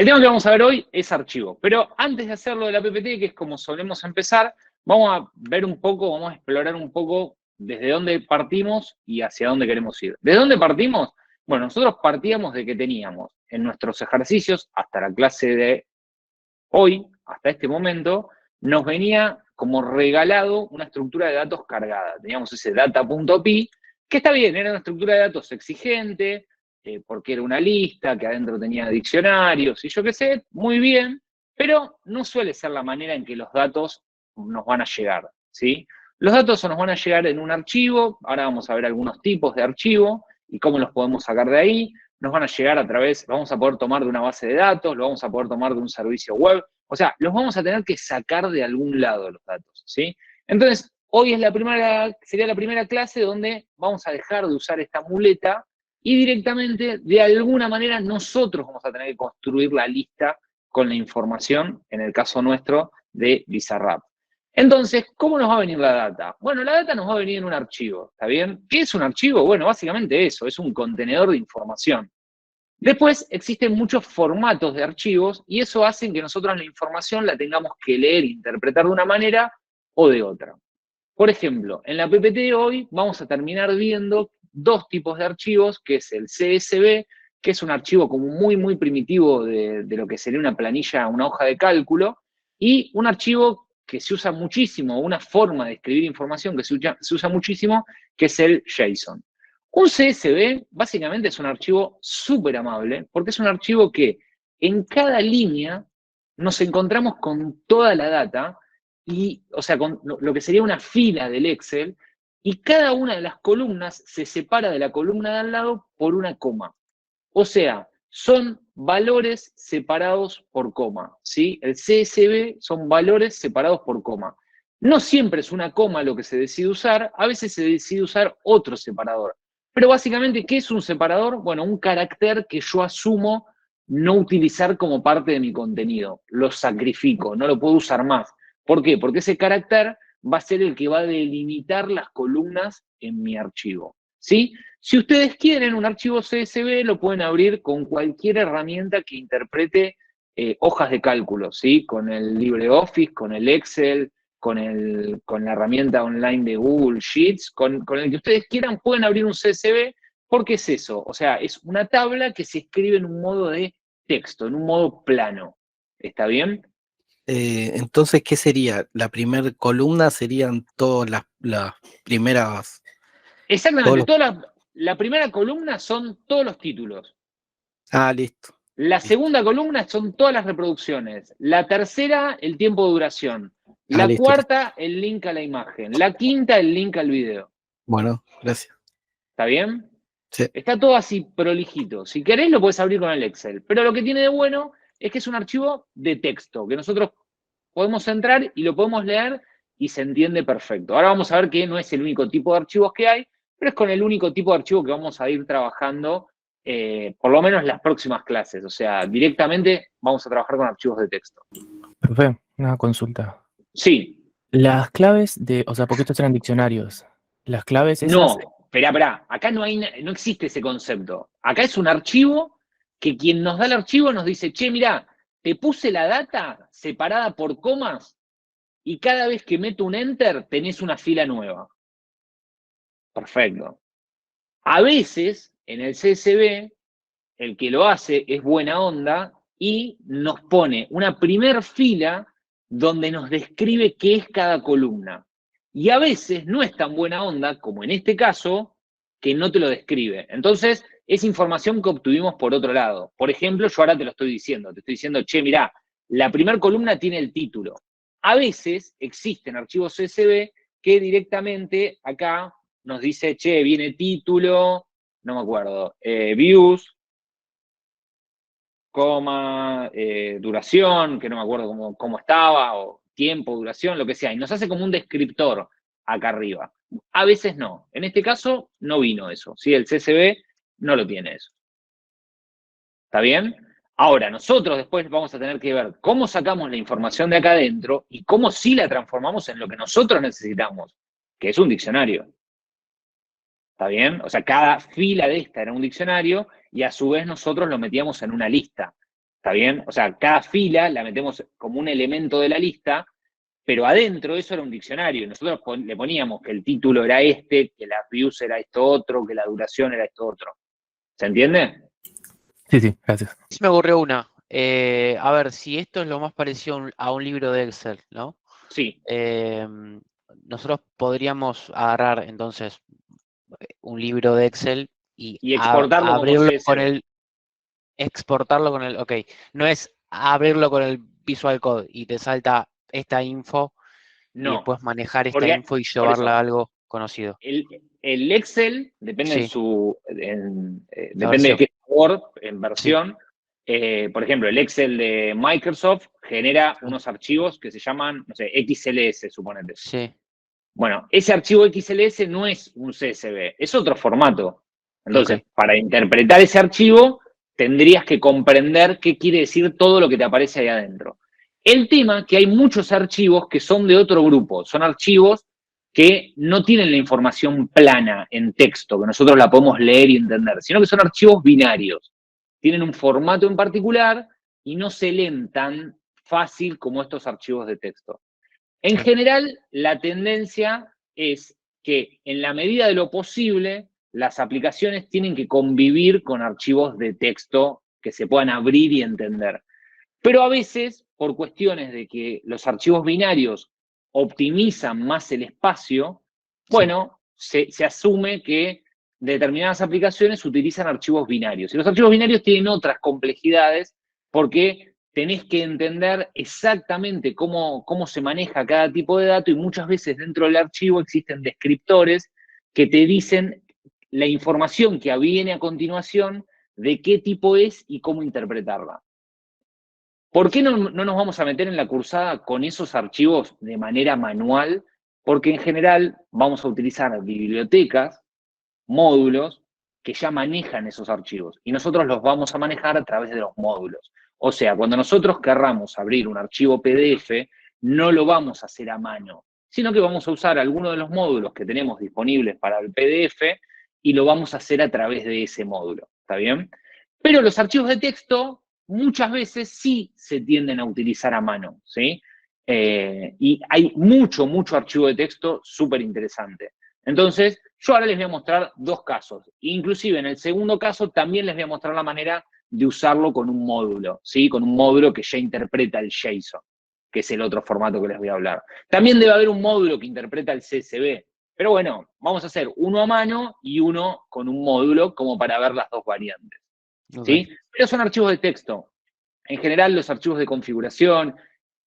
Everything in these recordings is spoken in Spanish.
El tema que vamos a ver hoy es archivo. Pero antes de hacerlo de la PPT, que es como solemos empezar, vamos a ver un poco, vamos a explorar un poco desde dónde partimos y hacia dónde queremos ir. ¿Desde dónde partimos? Bueno, nosotros partíamos de que teníamos en nuestros ejercicios, hasta la clase de hoy, hasta este momento, nos venía como regalado una estructura de datos cargada. Teníamos ese data.py, que está bien, era una estructura de datos exigente, porque era una lista que adentro tenía diccionarios y yo qué sé, muy bien, pero no suele ser la manera en que los datos nos van a llegar, ¿sí? Los datos nos van a llegar en un archivo, ahora vamos a ver algunos tipos de archivo y cómo los podemos sacar de ahí, nos van a llegar a través, vamos a poder tomar de una base de datos, lo vamos a poder tomar de un servicio web, o sea, los vamos a tener que sacar de algún lado los datos, ¿sí? Entonces, hoy es sería la primera clase donde vamos a dejar de usar esta muleta y directamente, de alguna manera, nosotros vamos a tener que construir la lista con la información, en el caso nuestro, de Bizarrap. Entonces, ¿cómo nos va a venir la data? Bueno, la data nos va a venir en un archivo, ¿está bien? ¿Qué es un archivo? Bueno, básicamente eso, es un contenedor de información. Después existen muchos formatos de archivos y eso hace que nosotros la información la tengamos que leer e interpretar de una manera o de otra. Por ejemplo, en la PPT de hoy vamos a terminar viendo dos tipos de archivos, que es el CSV, que es un archivo como muy primitivo de lo que sería una planilla, una hoja de cálculo, y un archivo que se usa muchísimo, una forma de escribir información que se usa muchísimo, que es el JSON. Un CSV básicamente es un archivo súper amable, porque es un archivo que en cada línea nos encontramos con toda la data, y, o sea, con lo que sería una fila del Excel, y cada una de las columnas se separa de la columna de al lado por una coma. O sea, son valores separados por coma, ¿sí? El CSV son valores separados por coma. No siempre es una coma lo que se decide usar, a veces se decide usar otro separador. Pero básicamente, ¿qué es un separador? Bueno, un carácter que yo asumo no utilizar como parte de mi contenido. Lo sacrifico, no lo puedo usar más. ¿Por qué? Porque ese carácter va a ser el que va a delimitar las columnas en mi archivo, ¿sí? Si ustedes quieren un archivo CSV, lo pueden abrir con cualquier herramienta que interprete hojas de cálculo, ¿sí? Con el LibreOffice, con el Excel, con la herramienta online de Google Sheets, con el que ustedes quieran, pueden abrir un CSV, porque es eso, o sea, es una tabla que se escribe en un modo de texto, en un modo plano. ¿Está bien? Entonces, ¿qué sería? La primera columna serían todas las primeras, todos Exactamente, los... la primera columna son todos los títulos. Ah, listo, La listo. segunda columna son todas las reproducciones. La tercera, el tiempo de duración. Ah, La listo, listo. cuarta, el link a la imagen. La quinta, el link al video. Bueno, gracias. ¿Está bien? Sí. Está todo así prolijito. Si querés, lo podés abrir con el Excel. Pero lo que tiene de bueno es que es un archivo de texto, que nosotros podemos entrar y lo podemos leer y se entiende perfecto. Ahora vamos a ver que no es el único tipo de archivos que hay, pero es con el único tipo de archivo que vamos a ir trabajando, por lo menos las próximas clases. O sea, directamente vamos a trabajar con archivos de texto. Profe, una consulta. Sí, Las claves o sea, porque estos eran diccionarios. Las claves esas, no, esperá. Acá no existe ese concepto. Acá es un archivo que quien nos da el archivo nos dice, che, mirá, te puse la data separada por comas y cada vez que meto un enter tenés una fila nueva. Perfecto. A veces, en el CSV, el que lo hace es buena onda y nos pone una primer fila donde nos describe qué es cada columna. Y a veces no es tan buena onda, como en este caso, que no te lo describe. Entonces, es información que obtuvimos por otro lado. Por ejemplo, yo ahora te lo estoy diciendo. Te estoy diciendo, che, mirá, la primera columna tiene el título. A veces existen archivos CSV que directamente acá nos dice, che, viene título, no me acuerdo, views, coma, duración, que no me acuerdo cómo estaba, o tiempo, duración, lo que sea, y nos hace como un descriptor acá arriba. A veces no. En este caso no vino eso, ¿sí? El CSV no lo tiene eso. ¿Está bien? Ahora, nosotros después vamos a tener que ver cómo sacamos la información de acá adentro y cómo sí la transformamos en lo que nosotros necesitamos, que es un diccionario. ¿Está bien? O sea, cada fila de esta era un diccionario y a su vez nosotros lo metíamos en una lista. ¿Está bien? O sea, cada fila la metemos como un elemento de la lista, pero adentro eso era un diccionario. Nosotros le poníamos que el título era este, que la views era esto otro, que la duración era esto otro. ¿Se entiende? Sí, sí, gracias. Sí me ocurrió una. A ver, si esto es lo más parecido a un libro de Excel, ¿no? Sí. Nosotros podríamos agarrar entonces un libro de Excel y exportarlo abrirlo como con CSV. exportarlo con el, ok, no es abrirlo con el Visual Code y te salta esta info y No, después manejar esta porque, info y por llevarla eso, a algo conocido. el Excel, depende Sí, la depende de versión. qué Word, en Sí, versión. Por ejemplo, el Excel de Microsoft genera unos archivos que se llaman, no sé, XLS, suponete. sí, Bueno, ese archivo XLS no es un CSV, es otro formato. Entonces, ok. para interpretar ese archivo, tendrías que comprender qué quiere decir todo lo que te aparece ahí adentro. El tema es que hay muchos archivos que son de otro grupo, son archivos que no tienen la información plana en texto, que nosotros la podemos leer y entender, sino que son archivos binarios. Tienen un formato en particular y no se leen tan fácil como estos archivos de texto. En general, la tendencia es que en la medida de lo posible, las aplicaciones tienen que convivir con archivos de texto que se puedan abrir y entender. Pero a veces, por cuestiones de que los archivos binarios optimizan más el espacio, bueno, se asume que determinadas aplicaciones utilizan archivos binarios. Y los archivos binarios tienen otras complejidades porque tenés que entender exactamente cómo se maneja cada tipo de dato y muchas veces dentro del archivo existen descriptores que te dicen la información que viene a continuación de qué tipo es y cómo interpretarla. ¿Por qué no nos vamos a meter en la cursada con esos archivos de manera manual? Porque en general vamos a utilizar bibliotecas, módulos, que ya manejan esos archivos. Y nosotros los vamos a manejar a través de los módulos. O sea, cuando nosotros querramos abrir un archivo PDF, no lo vamos a hacer a mano, sino que vamos a usar alguno de los módulos que tenemos disponibles para el PDF y lo vamos a hacer a través de ese módulo. ¿Está bien? Pero los archivos de texto muchas veces sí se tienden a utilizar a mano, ¿sí? Y hay mucho archivo de texto súper interesante. Entonces, yo ahora les voy a mostrar dos casos. Inclusive en el segundo caso también les voy a mostrar la manera de usarlo con un módulo, ¿sí? Con un módulo que ya interpreta el JSON, que es el otro formato que les voy a hablar. También debe haber un módulo que interpreta el CSV. Pero bueno, vamos a hacer uno a mano y uno con un módulo como para ver las dos variantes. ¿Sí? Ok. Pero son archivos de texto. En general, los archivos de configuración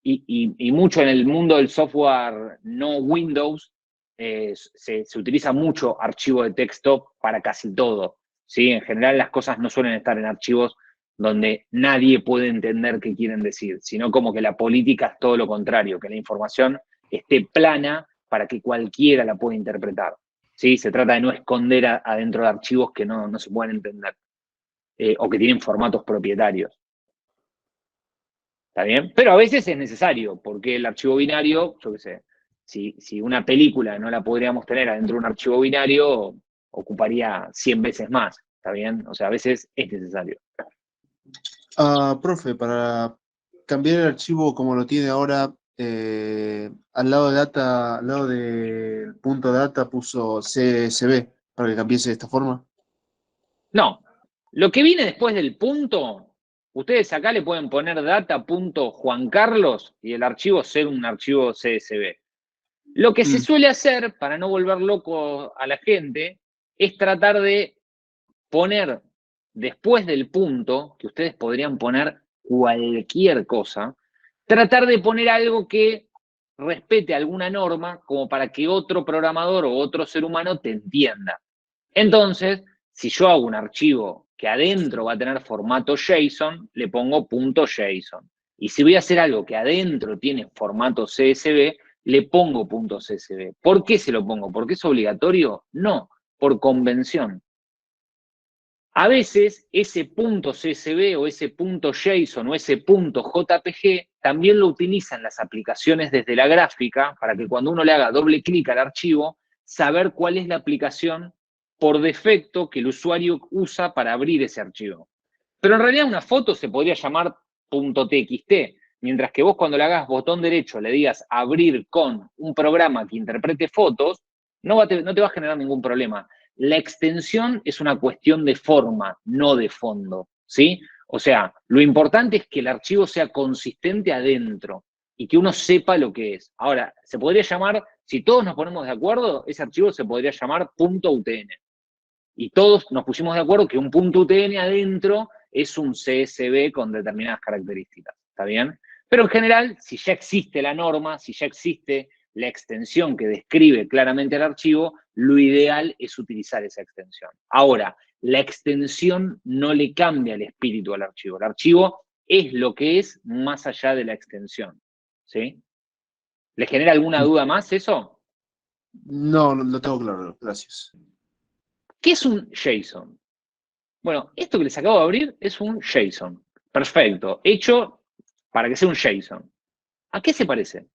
y mucho en el mundo del software no Windows, se utiliza mucho archivo de texto para casi todo. ¿Sí? En general, las cosas no suelen estar en archivos donde nadie puede entender qué quieren decir, sino como que la política es todo lo contrario, que la información esté plana para que cualquiera la pueda interpretar. ¿Sí? Se trata de no esconder adentro de archivos que no se pueden entender. O que tienen formatos propietarios. ¿Está bien? Pero a veces es necesario, porque el archivo binario, yo qué sé, si una película no la podríamos tener adentro de un archivo binario, ocuparía 100 veces más. ¿Está bien? O sea, a veces es necesario. Profe, para cambiar el archivo como lo tiene ahora, al lado de data, al lado del punto data puso CSV para que cambiase de esta forma. No, lo que viene después del punto, ustedes acá le pueden poner data.juancarlos y el archivo ser un archivo CSV. Lo que se suele hacer, para no volver loco a la gente, es tratar de poner después del punto, que ustedes podrían poner cualquier cosa, tratar de poner algo que respete alguna norma como para que otro programador o otro ser humano te entienda. Entonces, si yo hago un archivo que adentro va a tener formato JSON, le pongo .json. Y si voy a hacer algo que adentro tiene formato CSV, le pongo .csv. ¿Por qué se lo pongo? ¿Porque es obligatorio? No, por convención. A veces ese .csv o ese .json o ese .jpg también lo utilizan las aplicaciones desde la gráfica para que cuando uno le haga doble clic al archivo, saber cuál es la aplicación por defecto que el usuario usa para abrir ese archivo. Pero en realidad una foto se podría llamar .txt. Mientras que vos cuando le hagas botón derecho le digas abrir con un programa que interprete fotos, no te va a generar ningún problema. La extensión es una cuestión de forma, no de fondo, ¿sí? O sea, lo importante es que el archivo sea consistente adentro y que uno sepa lo que es. Ahora, se podría llamar, si todos nos ponemos de acuerdo, ese archivo se podría llamar .utn. Y todos nos pusimos de acuerdo que un .utn adentro es un CSV con determinadas características, ¿está bien? Pero en general, si ya existe la norma, si ya existe la extensión que describe claramente el archivo, lo ideal es utilizar esa extensión. Ahora, la extensión no le cambia el espíritu al archivo. El archivo es lo que es más allá de la extensión, ¿sí? ¿Le genera alguna duda más eso? No, lo tengo claro, gracias. ¿Qué es un JSON? Bueno, esto que les acabo de abrir es un JSON. Perfecto. Hecho para que sea un JSON. ¿A qué se parece?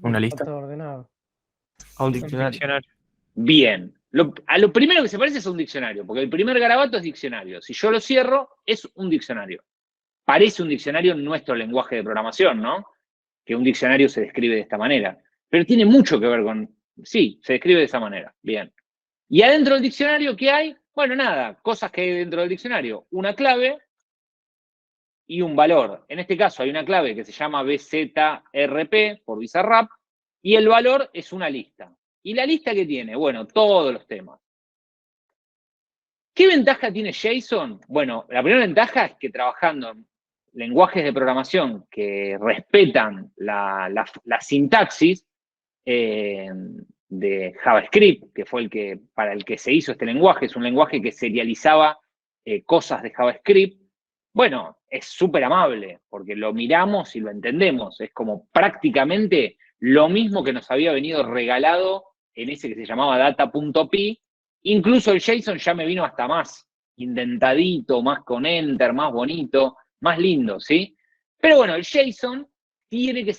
Una lista. Todo ordenado. A un diccionario. Bien. A lo primero que se parece es a un diccionario, porque el primer garabato es diccionario. Si yo lo cierro, es un diccionario. Parece un diccionario en nuestro lenguaje de programación, ¿no? Que un diccionario se describe de esta manera. Pero tiene mucho que ver con... Sí, se describe de esa manera. Bien. ¿Y adentro del diccionario qué hay? Bueno, nada, cosas que hay dentro del diccionario. Una clave y un valor. En este caso hay una clave que se llama BZRP, por Bizarrap, y el valor es una lista. ¿Y la lista qué tiene? Bueno, todos los temas. ¿Qué ventaja tiene JSON? Bueno, la primera ventaja es que trabajando en lenguajes de programación que respetan la sintaxis de JavaScript, que fue para el que se hizo este lenguaje, es un lenguaje que serializaba cosas de JavaScript, bueno, es súper amable, porque lo miramos y lo entendemos. Es como prácticamente lo mismo que nos había venido regalado en ese que se llamaba data.py. Incluso el JSON ya me vino hasta más indentadito, más con enter, más bonito, más lindo, ¿sí? Pero bueno, el JSON tiene que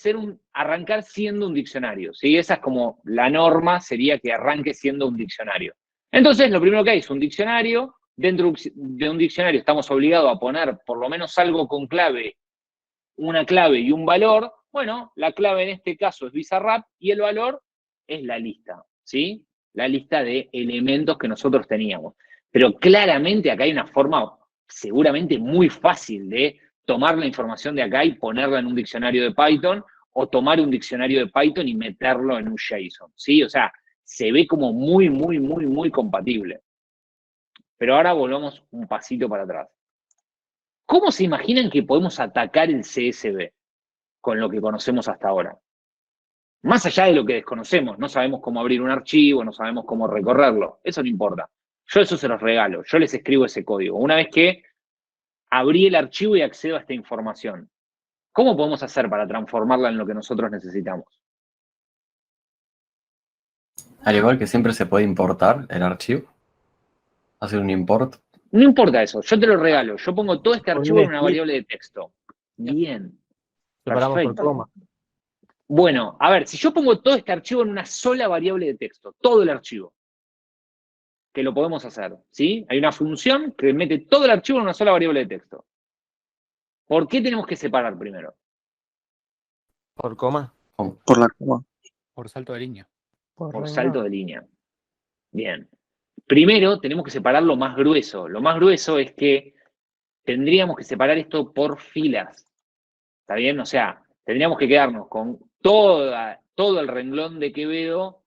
arrancar siendo un diccionario, ¿sí? Esa es como la norma, sería que arranque siendo un diccionario. Entonces, lo primero que hay es un diccionario. Dentro de un diccionario estamos obligados a poner por lo menos algo con clave, una clave y un valor. Bueno, la clave en este caso es Bizarrap y el valor es la lista, ¿sí? La lista de elementos que nosotros teníamos. Pero claramente acá hay una forma seguramente muy fácil de tomar la información de acá y ponerla en un diccionario de Python, o tomar un diccionario de Python y meterlo en un JSON, ¿sí? O sea, se ve como muy, muy, muy, muy compatible. Pero ahora volvamos un pasito para atrás. ¿Cómo se imaginan que podemos atacar el CSV con lo que conocemos hasta ahora? Más allá de lo que desconocemos, no sabemos cómo abrir un archivo, no sabemos cómo recorrerlo, eso no importa. Yo eso se los regalo, yo les escribo ese código. Una vez que abrí el archivo y accedo a esta información, ¿cómo podemos hacer para transformarla en lo que nosotros necesitamos? Al igual que siempre se puede importar el archivo. Hacer un import. No importa eso, yo te lo regalo. Yo pongo todo este archivo en una variable de texto. Bien. Separamos por Perfecto. coma. Bueno, a ver, si yo pongo todo este archivo en una sola variable de texto, todo el archivo, que lo podemos hacer, ¿sí? Hay una función que mete todo el archivo en una sola variable de texto. ¿Por qué tenemos que separar primero? Por coma. Por la coma. Por salto de línea. Por salto de línea. Bien. Primero tenemos que separar lo más grueso. Lo más grueso es que tendríamos que separar esto por filas. ¿Está bien? O sea, tendríamos que quedarnos con todo el renglón de Quevedo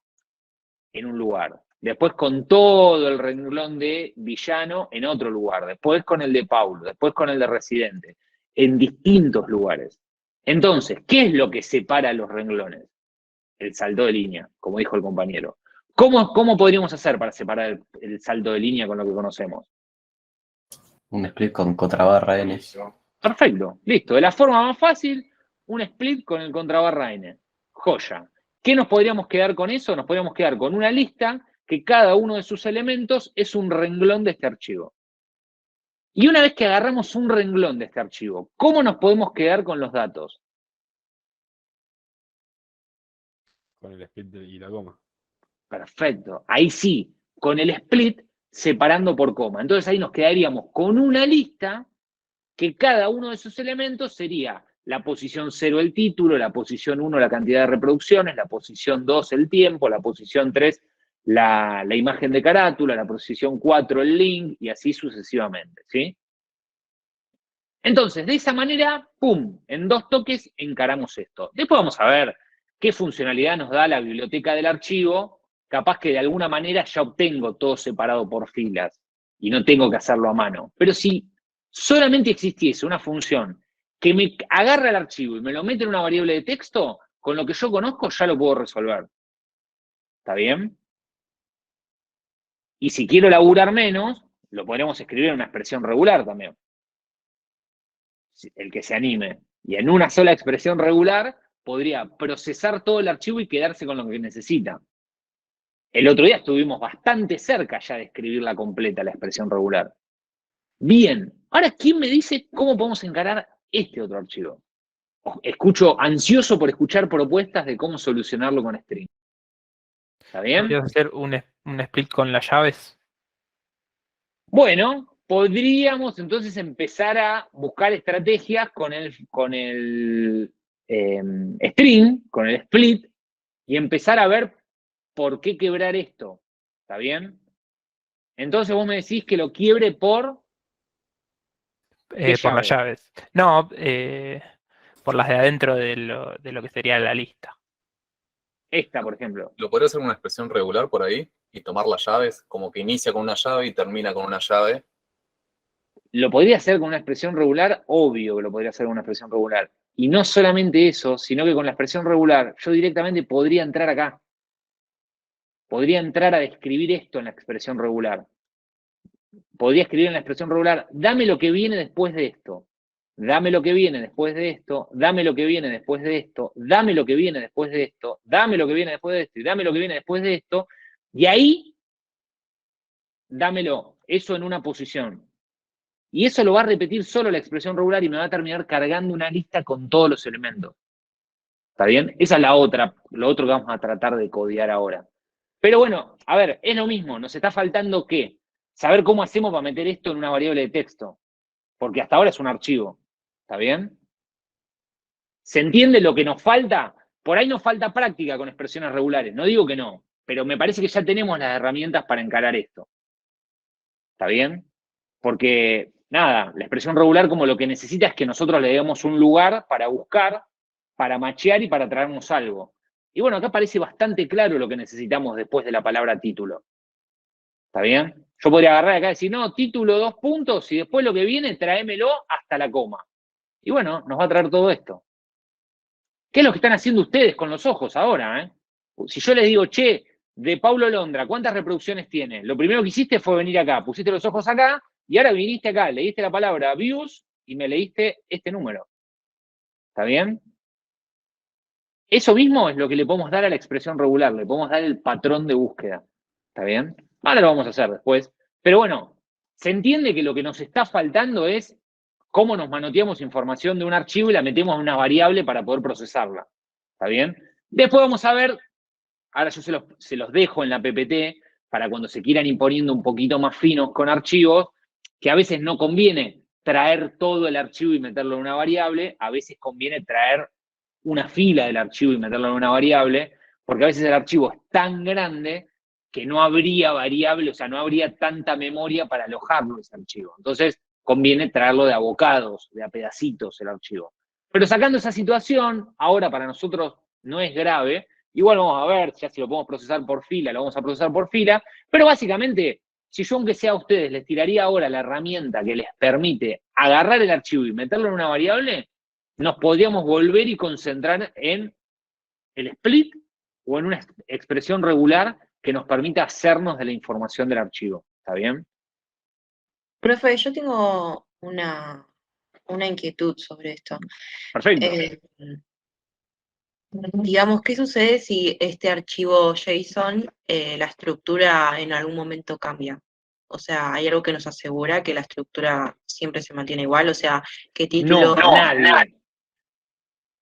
en un lugar. Después con todo el renglón de Villano en otro lugar. Después con el de Paulo. Después con el de Residente. En distintos lugares. Entonces, ¿qué es lo que separa los renglones? El salto de línea, como dijo el compañero. ¿Cómo podríamos hacer para separar el salto de línea con lo que conocemos? Un split con contrabarra N. Perfecto, listo. De la forma más fácil, un split con el contrabarra N. Joya. ¿Qué nos podríamos quedar con eso? Nos podríamos quedar con una lista que cada uno de sus elementos es un renglón de este archivo. Y una vez que agarramos un renglón de este archivo, ¿cómo nos podemos quedar con los datos? Con el split y la coma. Perfecto. Ahí sí, con el split separando por coma. Entonces ahí nos quedaríamos con una lista que cada uno de esos elementos sería la posición 0 el título, la posición 1 la cantidad de reproducciones, la posición 2 el tiempo, la posición 3 la imagen de carátula, la posición 4 el link, y así sucesivamente, ¿sí? Entonces, de esa manera, ¡pum!, en 2 toques encaramos esto. Después vamos a ver qué funcionalidad nos da la biblioteca del archivo. Capaz que de alguna manera ya obtengo todo separado por filas y no tengo que hacerlo a mano. Pero si solamente existiese una función que me agarra el archivo y me lo mete en una variable de texto, con lo que yo conozco ya lo puedo resolver. ¿Está bien? Y si quiero laburar menos, lo podremos escribir en una expresión regular también. El que se anime. Y en una sola expresión regular podría procesar todo el archivo y quedarse con lo que necesita. El otro día estuvimos bastante cerca ya de escribirla completa, la expresión regular. Bien, ahora, ¿quién me dice cómo podemos encarar este otro archivo? Escucho ansioso por escuchar propuestas de cómo solucionarlo con string. ¿Está bien? ¿Podrías hacer un split con las llaves? Bueno, podríamos entonces empezar a buscar estrategias con el string, con el split, y empezar a ver por qué quebrar esto. ¿Está bien? Entonces vos me decís que lo quiebre por... Por las llaves. No, por las de adentro de lo que sería la lista. Esta, por ejemplo. Lo podría hacer una expresión regular por ahí y tomar las llaves, como que inicia con una llave y termina con una llave. Lo podría hacer con una expresión regular, obvio que lo podría hacer con una expresión regular. Y no solamente eso, sino que con la expresión regular yo directamente podría entrar acá. Podría entrar a describir esto en la expresión regular. Podría escribir en la expresión regular, dame lo que viene después de esto. Dame lo que viene después de esto, dame lo que viene después de esto, dame lo que viene después de esto, dame lo que viene después de esto, y dame lo que viene después de esto, y ahí, dámelo, eso en una posición. Y eso lo va a repetir solo la expresión regular y me va a terminar cargando una lista con todos los elementos. ¿Está bien? Esa es la otra, lo otro que vamos a tratar de codear ahora. Pero bueno, a ver, es lo mismo, nos está faltando ¿qué? Saber cómo hacemos para meter esto en una variable de texto. Porque hasta ahora es un archivo. ¿Está bien? ¿Se entiende lo que nos falta? Por ahí nos falta práctica con expresiones regulares. No digo que no, pero me parece que ya tenemos las herramientas para encarar esto. ¿Está bien? Porque, nada, la expresión regular como lo que necesita es que nosotros le demos un lugar para buscar, para machear y para traernos algo. Y bueno, acá parece bastante claro lo que necesitamos después de la palabra título. ¿Está bien? Yo podría agarrar acá y decir, no, título 2 puntos, y después lo que viene, tráemelo hasta la coma. Y bueno, nos va a traer todo esto. ¿Qué es lo que están haciendo ustedes con los ojos ahora? Si yo les digo, che, de Paulo Londra, ¿cuántas reproducciones tiene? Lo primero que hiciste fue venir acá, pusiste los ojos acá, y ahora viniste acá, leíste la palabra views, y me leíste este número. ¿Está bien? Eso mismo es lo que le podemos dar a la expresión regular, le podemos dar el patrón de búsqueda. ¿Está bien? Ahora lo vamos a hacer después. Pero bueno, se entiende que lo que nos está faltando es cómo nos manoteamos información de un archivo y la metemos en una variable para poder procesarla. ¿Está bien? Después vamos a ver, ahora yo se los dejo en la PPT, para cuando se quieran ir poniendo un poquito más finos con archivos, que a veces no conviene traer todo el archivo y meterlo en una variable, a veces conviene traer una fila del archivo y meterlo en una variable, porque a veces el archivo es tan grande que no habría variable, o sea, no habría tanta memoria para alojarlo ese archivo. Entonces, conviene traerlo de a bocados, de a pedacitos el archivo. Pero sacando esa situación, ahora para nosotros no es grave, igual vamos a ver ya si lo podemos procesar por fila, lo vamos a procesar por fila, pero básicamente, si yo aunque sea a ustedes les tiraría ahora la herramienta que les permite agarrar el archivo y meterlo en una variable, nos podríamos volver y concentrar en el split o en una expresión regular que nos permita hacernos de la información del archivo. ¿Está bien? Profe, yo tengo una inquietud sobre esto. Perfecto. Digamos, ¿qué sucede si este archivo JSON, la estructura en algún momento cambia? O sea, ¿hay algo que nos asegura que la estructura siempre se mantiene igual? O sea, ¿qué título? No, nadie.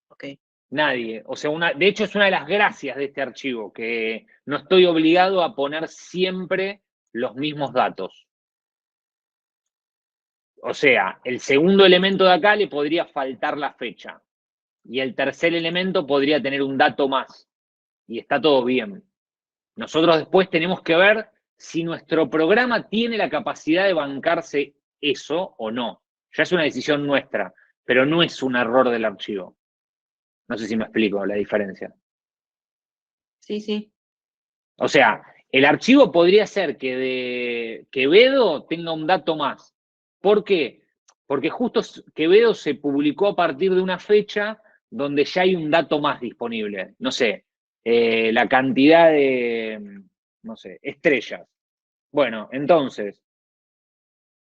Ok. Nadie. O sea, de hecho es una de las gracias de este archivo, que no estoy obligado a poner siempre los mismos datos. O sea, el segundo elemento de acá le podría faltar la fecha. Y el tercer elemento podría tener un dato más. Y está todo bien. Nosotros después tenemos que ver si nuestro programa tiene la capacidad de bancarse eso o no. Ya es una decisión nuestra, pero no es un error del archivo. No sé si me explico la diferencia. Sí, sí. O sea, el archivo podría ser que de Quevedo tenga un dato más. ¿Por qué? Porque justo Quevedo se publicó a partir de una fecha donde ya hay un dato más disponible. No sé, la cantidad de, no sé, estrellas. Bueno, entonces,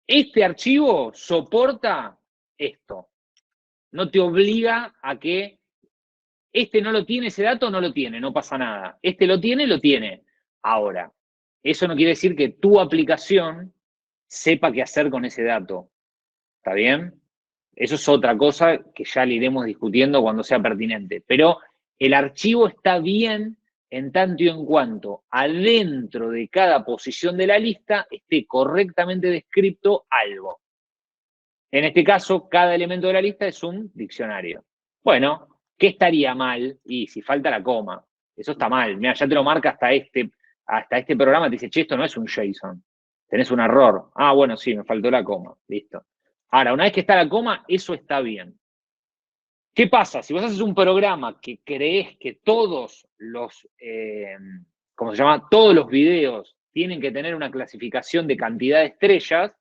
este archivo soporta esto. No te obliga a que este no lo tiene, ese dato no lo tiene, no pasa nada. Este lo tiene, lo tiene. Ahora, eso no quiere decir que tu aplicación sepa qué hacer con ese dato. ¿Está bien? Eso es otra cosa que ya le iremos discutiendo cuando sea pertinente. Pero el archivo está bien en tanto y en cuanto adentro de cada posición de la lista esté correctamente descrito algo. En este caso, cada elemento de la lista es un diccionario. Bueno, ¿qué estaría mal? Y si falta la coma, eso está mal. Mira, ya te lo marca hasta este programa, te dice, che, esto no es un JSON, tenés un error. Ah, bueno, sí, me faltó la coma, listo. Ahora, una vez que está la coma, eso está bien. ¿Qué pasa? Si vos haces un programa que creés que todos los, ¿cómo se llama? Todos los videos tienen que tener una clasificación de cantidad de estrellas,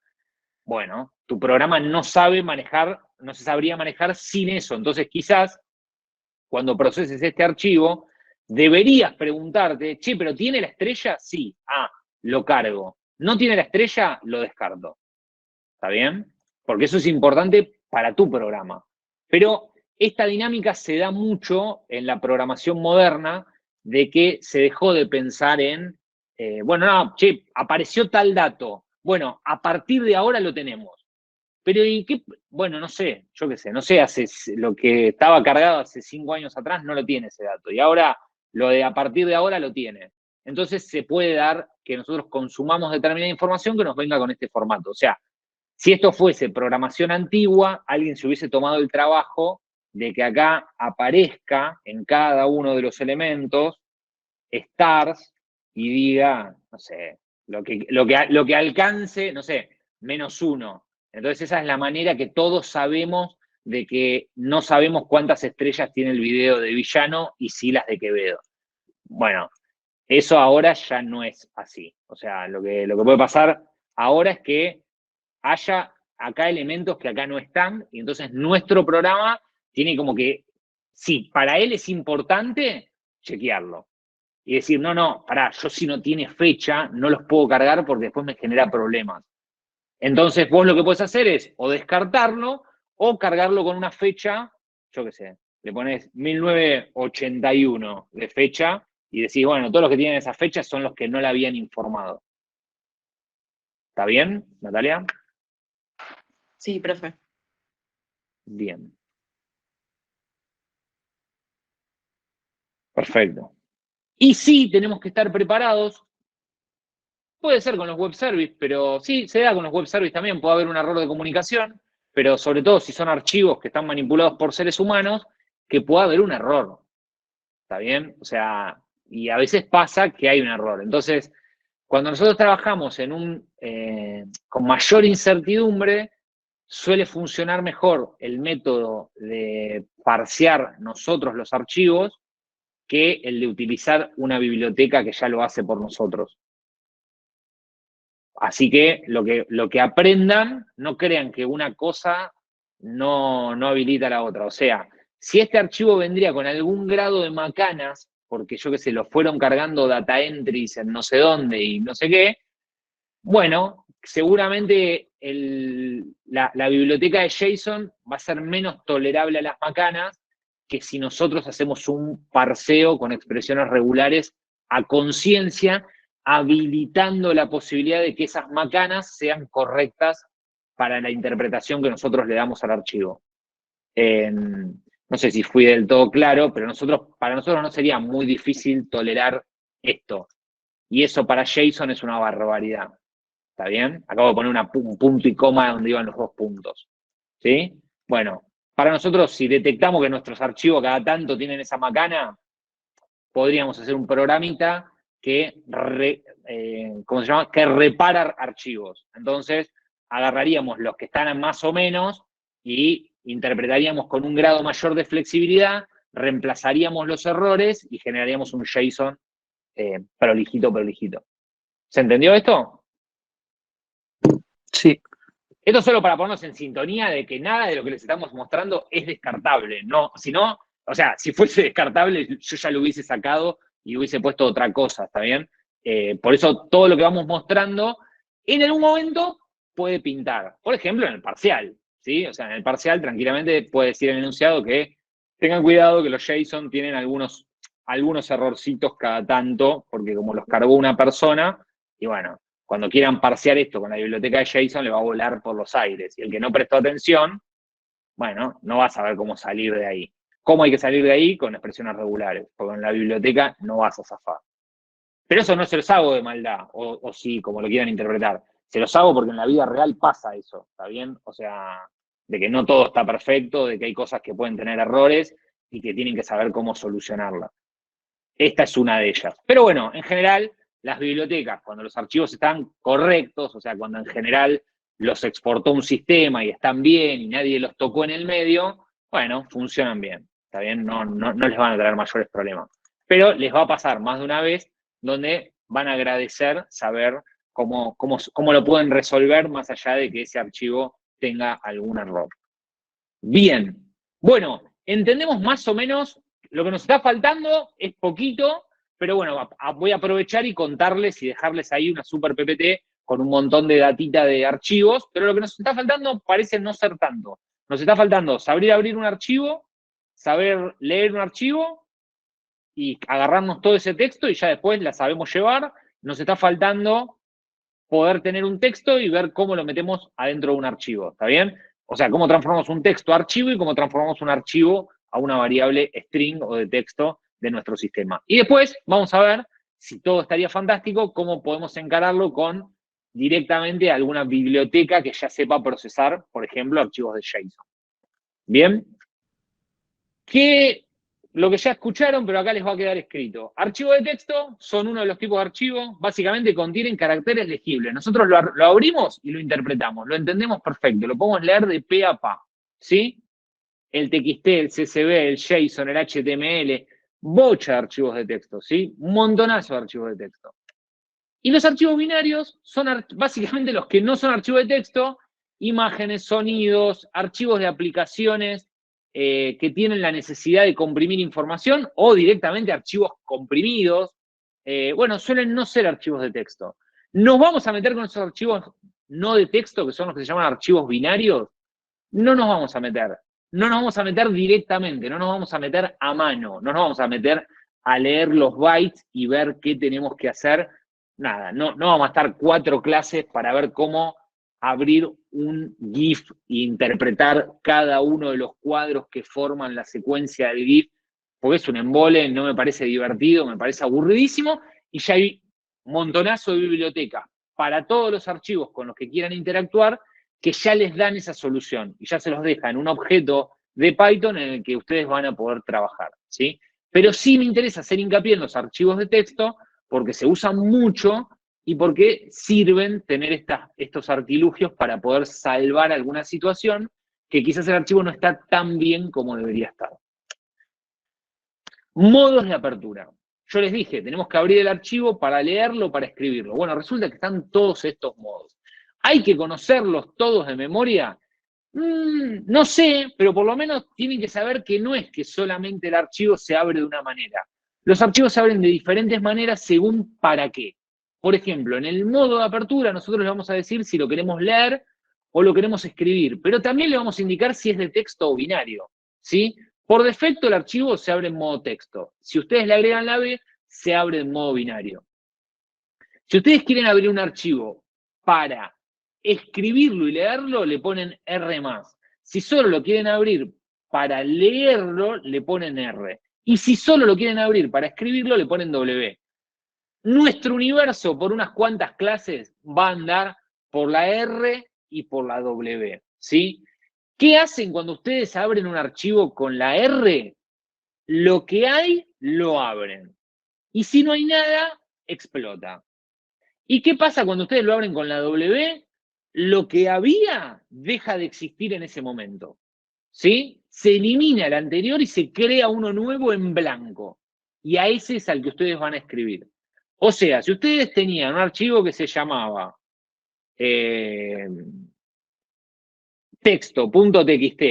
bueno, tu programa no sabe manejar, no se sabría manejar sin eso. Entonces, quizás, cuando proceses este archivo, deberías preguntarte, che, ¿pero tiene la estrella? Sí. Ah, lo cargo. ¿No tiene la estrella? Lo descarto. ¿Está bien? Porque eso es importante para tu programa. Pero esta dinámica se da mucho en la programación moderna, de que se dejó de pensar en, bueno, no, che, apareció tal dato. Bueno, a partir de ahora lo tenemos. Pero, ¿y qué? Bueno, no sé, yo qué sé, no sé, lo que estaba cargado hace 5 años atrás no lo tiene ese dato. Y ahora, lo de a partir de ahora lo tiene. Entonces, se puede dar que nosotros consumamos determinada información que nos venga con este formato. O sea, si esto fuese programación antigua, alguien se hubiese tomado el trabajo de que acá aparezca en cada uno de los elementos stars y diga, no sé, lo que alcance, no sé, -1. Entonces esa es la manera que todos sabemos de que no sabemos cuántas estrellas tiene el video de Villano y sí las de Quevedo. Bueno, eso ahora ya no es así. O sea, lo que puede pasar ahora es que haya acá elementos que acá no están, y entonces nuestro programa tiene como que, sí, para él es importante chequearlo. Y decir, no, pará, yo si no tiene fecha, no los puedo cargar porque después me genera problemas. Entonces vos lo que podés hacer es o descartarlo o cargarlo con una fecha, yo qué sé, le pones 1981 de fecha y decís, bueno, todos los que tienen esa fecha son los que no la habían informado. ¿Está bien, Natalia? Sí, profe. Bien. Perfecto. Y sí, tenemos que estar preparados. Puede ser con los web service, pero sí, se da con los web service también. Puede haber un error de comunicación, pero sobre todo si son archivos que están manipulados por seres humanos, que pueda haber un error. ¿Está bien? O sea, y a veces pasa que hay un error. Entonces, cuando nosotros trabajamos con mayor incertidumbre, suele funcionar mejor el método de parsear nosotros los archivos que el de utilizar una biblioteca que ya lo hace por nosotros. Así que lo que aprendan, no crean que una cosa no habilita la otra. O sea, si este archivo vendría con algún grado de macanas, porque yo qué sé, lo fueron cargando data entries en no sé dónde y no sé qué, bueno, seguramente la biblioteca de JSON va a ser menos tolerable a las macanas que si nosotros hacemos un parseo con expresiones regulares a conciencia, habilitando la posibilidad de que esas macanas sean correctas para la interpretación que nosotros le damos al archivo. No sé si fui del todo claro, pero para nosotros no sería muy difícil tolerar esto. Y eso para JSON es una barbaridad. ¿Está bien? Acabo de poner un punto y coma donde iban los 2 puntos. ¿Sí? Bueno, para nosotros, si detectamos que nuestros archivos cada tanto tienen esa macana, podríamos hacer un programita que, ¿cómo se llama? Que repara archivos. Entonces, agarraríamos los que están más o menos y interpretaríamos con un grado mayor de flexibilidad, reemplazaríamos los errores y generaríamos un JSON prolijito. ¿Se entendió esto? Sí. Esto solo para ponernos en sintonía de que nada de lo que les estamos mostrando es descartable. No, si no, o sea, si fuese descartable, yo ya lo hubiese sacado y hubiese puesto otra cosa, ¿está bien? Por eso todo lo que vamos mostrando, en algún momento puede pintar. Por ejemplo, en el parcial, ¿sí? O sea, en el parcial tranquilamente puede decir el enunciado que tengan cuidado que los JSON tienen algunos errorcitos cada tanto, porque como los cargó una persona, y bueno, cuando quieran parsear esto con la biblioteca de JSON, le va a volar por los aires. Y el que no prestó atención, bueno, no va a saber cómo salir de ahí. ¿Cómo hay que salir de ahí? Con expresiones regulares, porque en la biblioteca no vas a zafar. Pero eso no se los hago de maldad, o sí, como lo quieran interpretar. Se los hago porque en la vida real pasa eso, ¿está bien? O sea, de que no todo está perfecto, de que hay cosas que pueden tener errores y que tienen que saber cómo solucionarlas. Esta es una de ellas. Pero bueno, en general, las bibliotecas, cuando los archivos están correctos, o sea, cuando en general los exportó un sistema y están bien y nadie los tocó en el medio, bueno, funcionan bien, ¿está bien? No les van a traer mayores problemas. Pero les va a pasar más de una vez donde van a agradecer saber cómo lo pueden resolver más allá de que ese archivo tenga algún error. Bien, bueno, entendemos más o menos. Lo que nos está faltando es poquito, pero bueno, voy a aprovechar y contarles y dejarles ahí una super PPT con un montón de datita de archivos, pero lo que nos está faltando parece no ser tanto. Nos está faltando saber abrir un archivo, saber leer un archivo y agarrarnos todo ese texto y ya después la sabemos llevar. Nos está faltando poder tener un texto y ver cómo lo metemos adentro de un archivo, ¿está bien? O sea, cómo transformamos un texto a archivo y cómo transformamos un archivo a una variable string o de texto de nuestro sistema. Y después vamos a ver, si todo estaría fantástico, cómo podemos encararlo con directamente alguna biblioteca que ya sepa procesar, por ejemplo, archivos de JSON. ¿Bien? Lo que ya escucharon, pero acá les va a quedar escrito. Archivos de texto son uno de los tipos de archivos, básicamente contienen caracteres legibles. Nosotros lo abrimos y lo interpretamos, lo entendemos perfecto, lo podemos leer de pe a pa, ¿sí? El TXT, el CSV, el JSON, el HTML, bocha de archivos de texto, ¿sí? Un montonazo de archivos de texto. Y los archivos binarios son básicamente los que no son archivos de texto, imágenes, sonidos, archivos de aplicaciones que tienen la necesidad de comprimir información o directamente archivos comprimidos. Bueno, suelen no ser archivos de texto. ¿Nos vamos a meter con esos archivos no de texto, que son los que se llaman archivos binarios? No nos vamos a meter. No nos vamos a meter directamente, no nos vamos a meter a mano, no nos vamos a meter a leer los bytes y ver qué tenemos que hacer. Nada, no vamos a estar 4 clases para ver cómo abrir un GIF e interpretar cada uno de los cuadros que forman la secuencia del GIF, porque es un embole, no me parece divertido, me parece aburridísimo, y ya hay un montonazo de biblioteca para todos los archivos con los que quieran interactuar, que ya les dan esa solución, y ya se los dejan un objeto de Python en el que ustedes van a poder trabajar, ¿sí? Pero sí me interesa hacer hincapié en los archivos de texto, porque se usan mucho, y porque sirven tener estos artilugios para poder salvar alguna situación que quizás el archivo no está tan bien como debería estar. Modos de apertura. Yo les dije, tenemos que abrir el archivo para leerlo, para escribirlo. Bueno, resulta que están todos estos modos. ¿Hay que conocerlos todos de memoria? No sé, pero por lo menos tienen que saber que no es que solamente el archivo se abre de una manera. Los archivos se abren de diferentes maneras según para qué. Por ejemplo, en el modo de apertura nosotros le vamos a decir si lo queremos leer o lo queremos escribir, pero también le vamos a indicar si es de texto o binario, ¿sí? Por defecto el archivo se abre en modo texto. Si ustedes le agregan la B, se abre en modo binario. Si ustedes quieren abrir un archivo para escribirlo y leerlo, le ponen R+. Si solo lo quieren abrir para leerlo, le ponen R. Y si solo lo quieren abrir para escribirlo, le ponen W. Nuestro universo, por unas cuantas clases, va a andar por la R y por la W, ¿sí? ¿Qué hacen cuando ustedes abren un archivo con la R? Lo que hay, lo abren. Y si no hay nada, explota. ¿Y qué pasa cuando ustedes lo abren con la W? Lo que había deja de existir en ese momento, ¿sí? Se elimina el anterior y se crea uno nuevo en blanco. Y a ese es al que ustedes van a escribir. O sea, si ustedes tenían un archivo que se llamaba texto.txt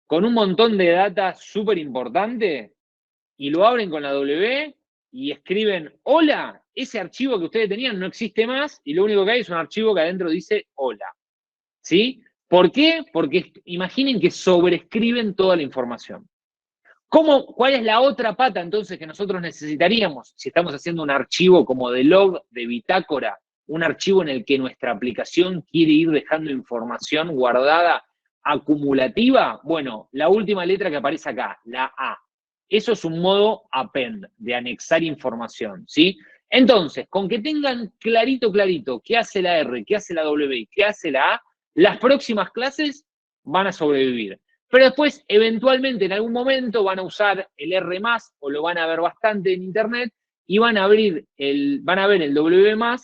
con un montón de data súper importante y lo abren con la W y escriben hola, ese archivo que ustedes tenían no existe más y lo único que hay es un archivo que adentro dice hola. ¿Sí? ¿Por qué? Porque imaginen que sobrescriben toda la información. ¿Cuál es la otra pata entonces que nosotros necesitaríamos si estamos haciendo un archivo como de log, de bitácora, un archivo en el que nuestra aplicación quiere ir dejando información guardada acumulativa? Bueno, la última letra que aparece acá, la A. Eso es un modo append, de anexar información, ¿sí? Entonces, con que tengan clarito qué hace la R, qué hace la W y qué hace la A, las próximas clases van a sobrevivir. Pero después, eventualmente, en algún momento, van a usar el R+, o lo van a ver bastante en internet, y van a ver el W+,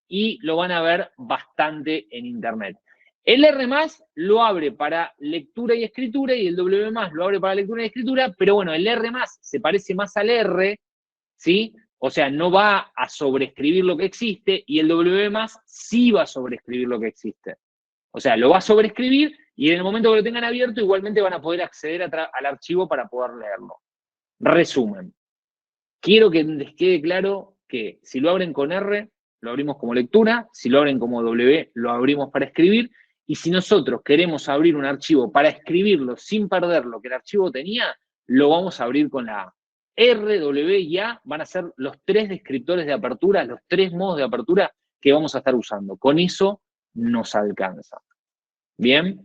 y lo van a ver bastante en internet. El R+ lo abre para lectura y escritura, y el W+ lo abre para lectura y escritura, pero bueno, el R+ se parece más al R, ¿sí? O sea, no va a sobreescribir lo que existe, y el W+ sí va a sobreescribir lo que existe. O sea, lo va a sobreescribir y en el momento que lo tengan abierto igualmente van a poder acceder al archivo para poder leerlo. Resumen. Quiero que les quede claro que si lo abren con R, lo abrimos como lectura, si lo abren como W, lo abrimos para escribir, y si nosotros queremos abrir un archivo para escribirlo sin perder lo que el archivo tenía, lo vamos a abrir con la A. R, W y A van a ser los 3 descriptores de apertura, los 3 modos de apertura que vamos a estar usando. Con eso nos alcanza. Bien.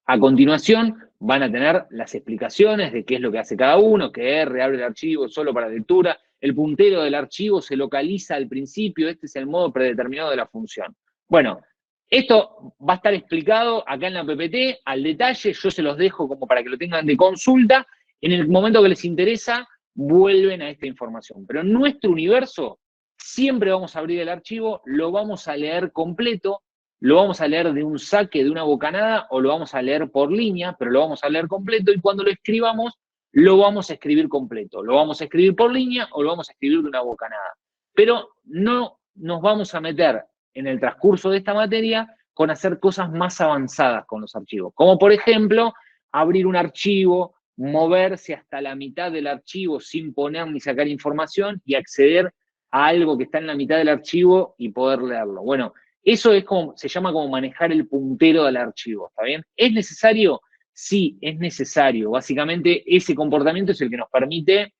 A continuación van a tener las explicaciones de qué es lo que hace cada uno, que R abre el archivo solo para lectura, el puntero del archivo se localiza al principio, este es el modo predeterminado de la función. Bueno, esto va a estar explicado acá en la PPT al detalle, yo se los dejo como para que lo tengan de consulta, en el momento que les interesa vuelven a esta información. Pero en nuestro universo siempre vamos a abrir el archivo, lo vamos a leer completo, lo vamos a leer de un saque, de una bocanada, o lo vamos a leer por línea, pero lo vamos a leer completo, y cuando lo escribamos, lo vamos a escribir completo. Lo vamos a escribir por línea o lo vamos a escribir de una bocanada. Pero no nos vamos a meter en el transcurso de esta materia con hacer cosas más avanzadas con los archivos. Como por ejemplo, abrir un archivo, moverse hasta la mitad del archivo sin poner ni sacar información y acceder a algo que está en la mitad del archivo y poder leerlo. Bueno, eso es como, se llama como manejar el puntero del archivo, ¿está bien? ¿Es necesario? Sí, es necesario. Básicamente, ese comportamiento es el que nos permite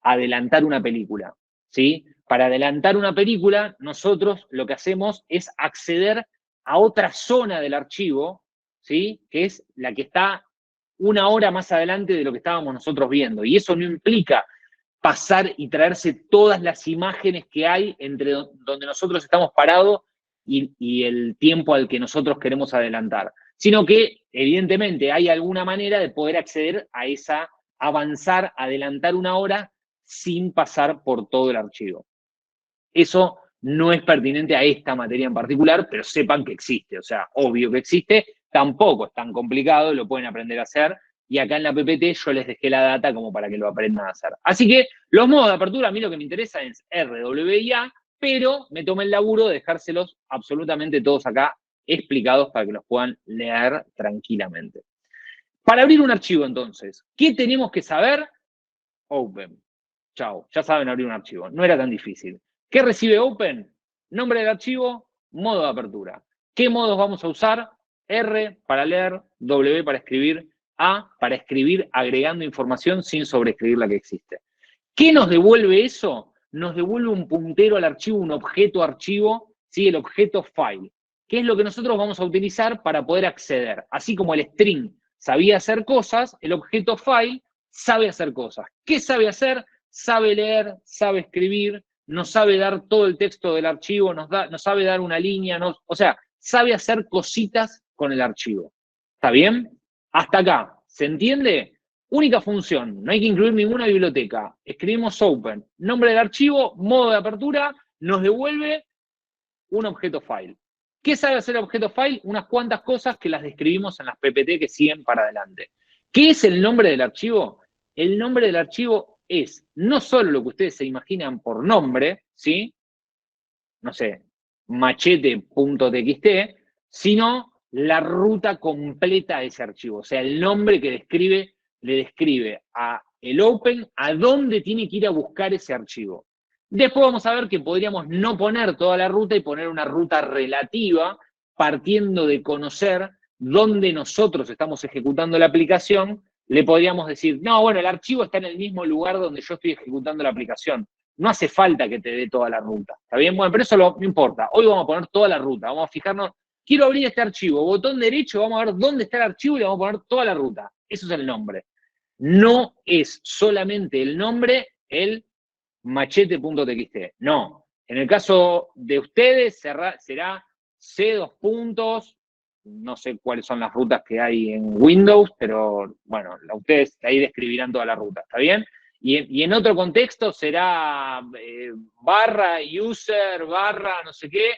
adelantar una película, ¿sí? Para adelantar una película, nosotros lo que hacemos es acceder a otra zona del archivo, ¿sí? Que es la que está una hora más adelante de lo que estábamos nosotros viendo. Y eso no implica pasar y traerse todas las imágenes que hay entre donde nosotros estamos parados y el tiempo al que nosotros queremos adelantar, sino que evidentemente hay alguna manera de poder acceder a esa, avanzar, adelantar una hora sin pasar por todo el archivo. Eso no es pertinente a esta materia en particular, pero sepan que existe, o sea, obvio que existe, tampoco es tan complicado, lo pueden aprender a hacer, y acá en la PPT yo les dejé la data como para que lo aprendan a hacer. Así que los modos de apertura, a mí lo que me interesa es R, W y A, pero me tomé el laburo de dejárselos absolutamente todos acá explicados para que los puedan leer tranquilamente. Para abrir un archivo, entonces, ¿qué tenemos que saber? Open. Chao, ya saben abrir un archivo. No era tan difícil. ¿Qué recibe Open? Nombre del archivo, modo de apertura. ¿Qué modos vamos a usar? R para leer, W para escribir, A para escribir agregando información sin sobreescribir la que existe. ¿Qué nos devuelve eso? Nos devuelve un puntero al archivo, un objeto archivo, ¿sí? El objeto file, que es lo que nosotros vamos a utilizar para poder acceder. Así como el string sabía hacer cosas, el objeto file sabe hacer cosas. ¿Qué sabe hacer? Sabe leer, sabe escribir, nos sabe dar todo el texto del archivo, nos sabe dar una línea, o sea, sabe hacer cositas con el archivo. ¿Está bien? Hasta acá, ¿se entiende? Única función, no hay que incluir ninguna biblioteca. Escribimos open, nombre del archivo, modo de apertura, nos devuelve un objeto file. ¿Qué sabe hacer el objeto file? Unas cuantas cosas que las describimos en las PPT que siguen para adelante. ¿Qué es el nombre del archivo? El nombre del archivo es no solo lo que ustedes se imaginan por nombre, ¿sí? No sé, machete.txt, sino la ruta completa de ese archivo. O sea, el nombre que le describe a el Open a dónde tiene que ir a buscar ese archivo. Después vamos a ver que podríamos no poner toda la ruta y poner una ruta relativa, partiendo de conocer dónde nosotros estamos ejecutando la aplicación. Le podríamos decir, no, bueno, el archivo está en el mismo lugar donde yo estoy ejecutando la aplicación. No hace falta que te dé toda la ruta. ¿Está bien? Bueno, pero eso no importa. Hoy vamos a poner toda la ruta. Vamos a fijarnos, quiero abrir este archivo. Botón derecho, vamos a ver dónde está el archivo y le vamos a poner toda la ruta. Eso es el nombre. No es solamente el nombre el machete.txt. No. En el caso de ustedes será C2 puntos. No sé cuáles son las rutas que hay en Windows, pero bueno, ustedes ahí describirán toda la ruta. ¿Está bien? Y en otro contexto será barra, user, barra, no sé qué,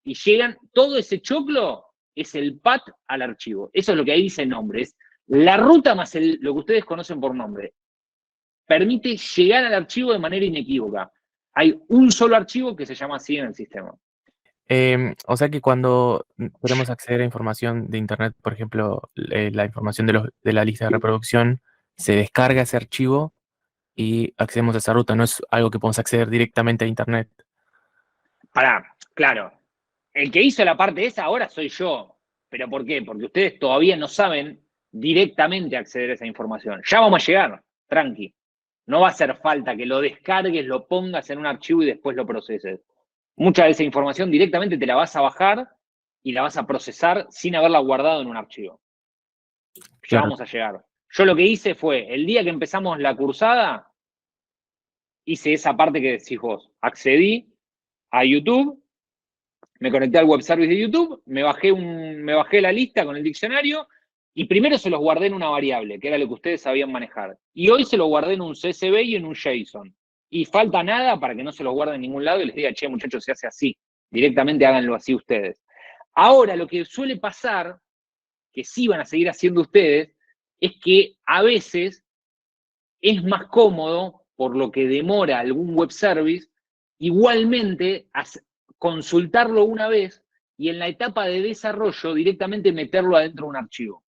y llegan, todo ese choclo es el path al archivo. Eso es lo que ahí dice nombre, es la ruta más lo que ustedes conocen por nombre. Permite llegar al archivo de manera inequívoca. Hay un solo archivo que se llama así en el sistema. O sea que cuando queremos acceder a información de Internet, por ejemplo, la información de la lista de reproducción, se descarga ese archivo y accedemos a esa ruta. No es algo que podemos acceder directamente a Internet. Claro. El que hizo la parte esa ahora soy yo. ¿Pero por qué? Porque ustedes todavía no saben directamente acceder a esa información. Ya vamos a llegar, tranqui. No va a hacer falta que lo descargues, lo pongas en un archivo y después lo proceses. Mucha de esa información directamente te la vas a bajar y la vas a procesar sin haberla guardado en un archivo. Ya Claro. vamos a llegar. Yo lo que hice fue, el día que empezamos la cursada, hice esa parte que decís vos. Accedí a YouTube, me conecté al web service de YouTube, me bajé la lista con el diccionario y primero se los guardé en una variable, que era lo que ustedes sabían manejar. Y hoy se los guardé en un CSV y en un JSON. Y falta nada para que no se los guarden en ningún lado y les diga, che, muchachos, se hace así. Directamente háganlo así ustedes. Ahora, lo que suele pasar, que sí van a seguir haciendo ustedes, es que a veces es más cómodo, por lo que demora algún web service, igualmente consultarlo una vez y en la etapa de desarrollo directamente meterlo adentro de un archivo.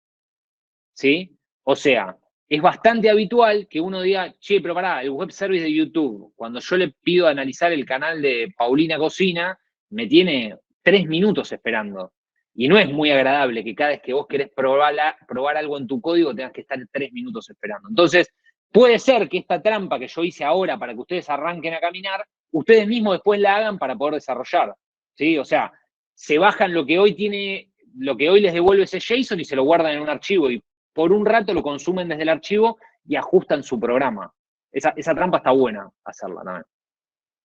¿Sí? O sea, es bastante habitual que uno diga, che, pero pará, el web service de YouTube, cuando yo le pido analizar el canal de Paulina Cocina, me tiene 3 minutos esperando. Y no es muy agradable que cada vez que vos querés probar algo en tu código tengas que estar 3 minutos esperando. Entonces, puede ser que esta trampa que yo hice ahora para que ustedes arranquen a caminar, ustedes mismos después la hagan para poder desarrollar. ¿Sí? O sea, se bajan lo que hoy les devuelve ese JSON y se lo guardan en un archivo y por un rato lo consumen desde el archivo y ajustan su programa. Esa trampa está buena hacerla también.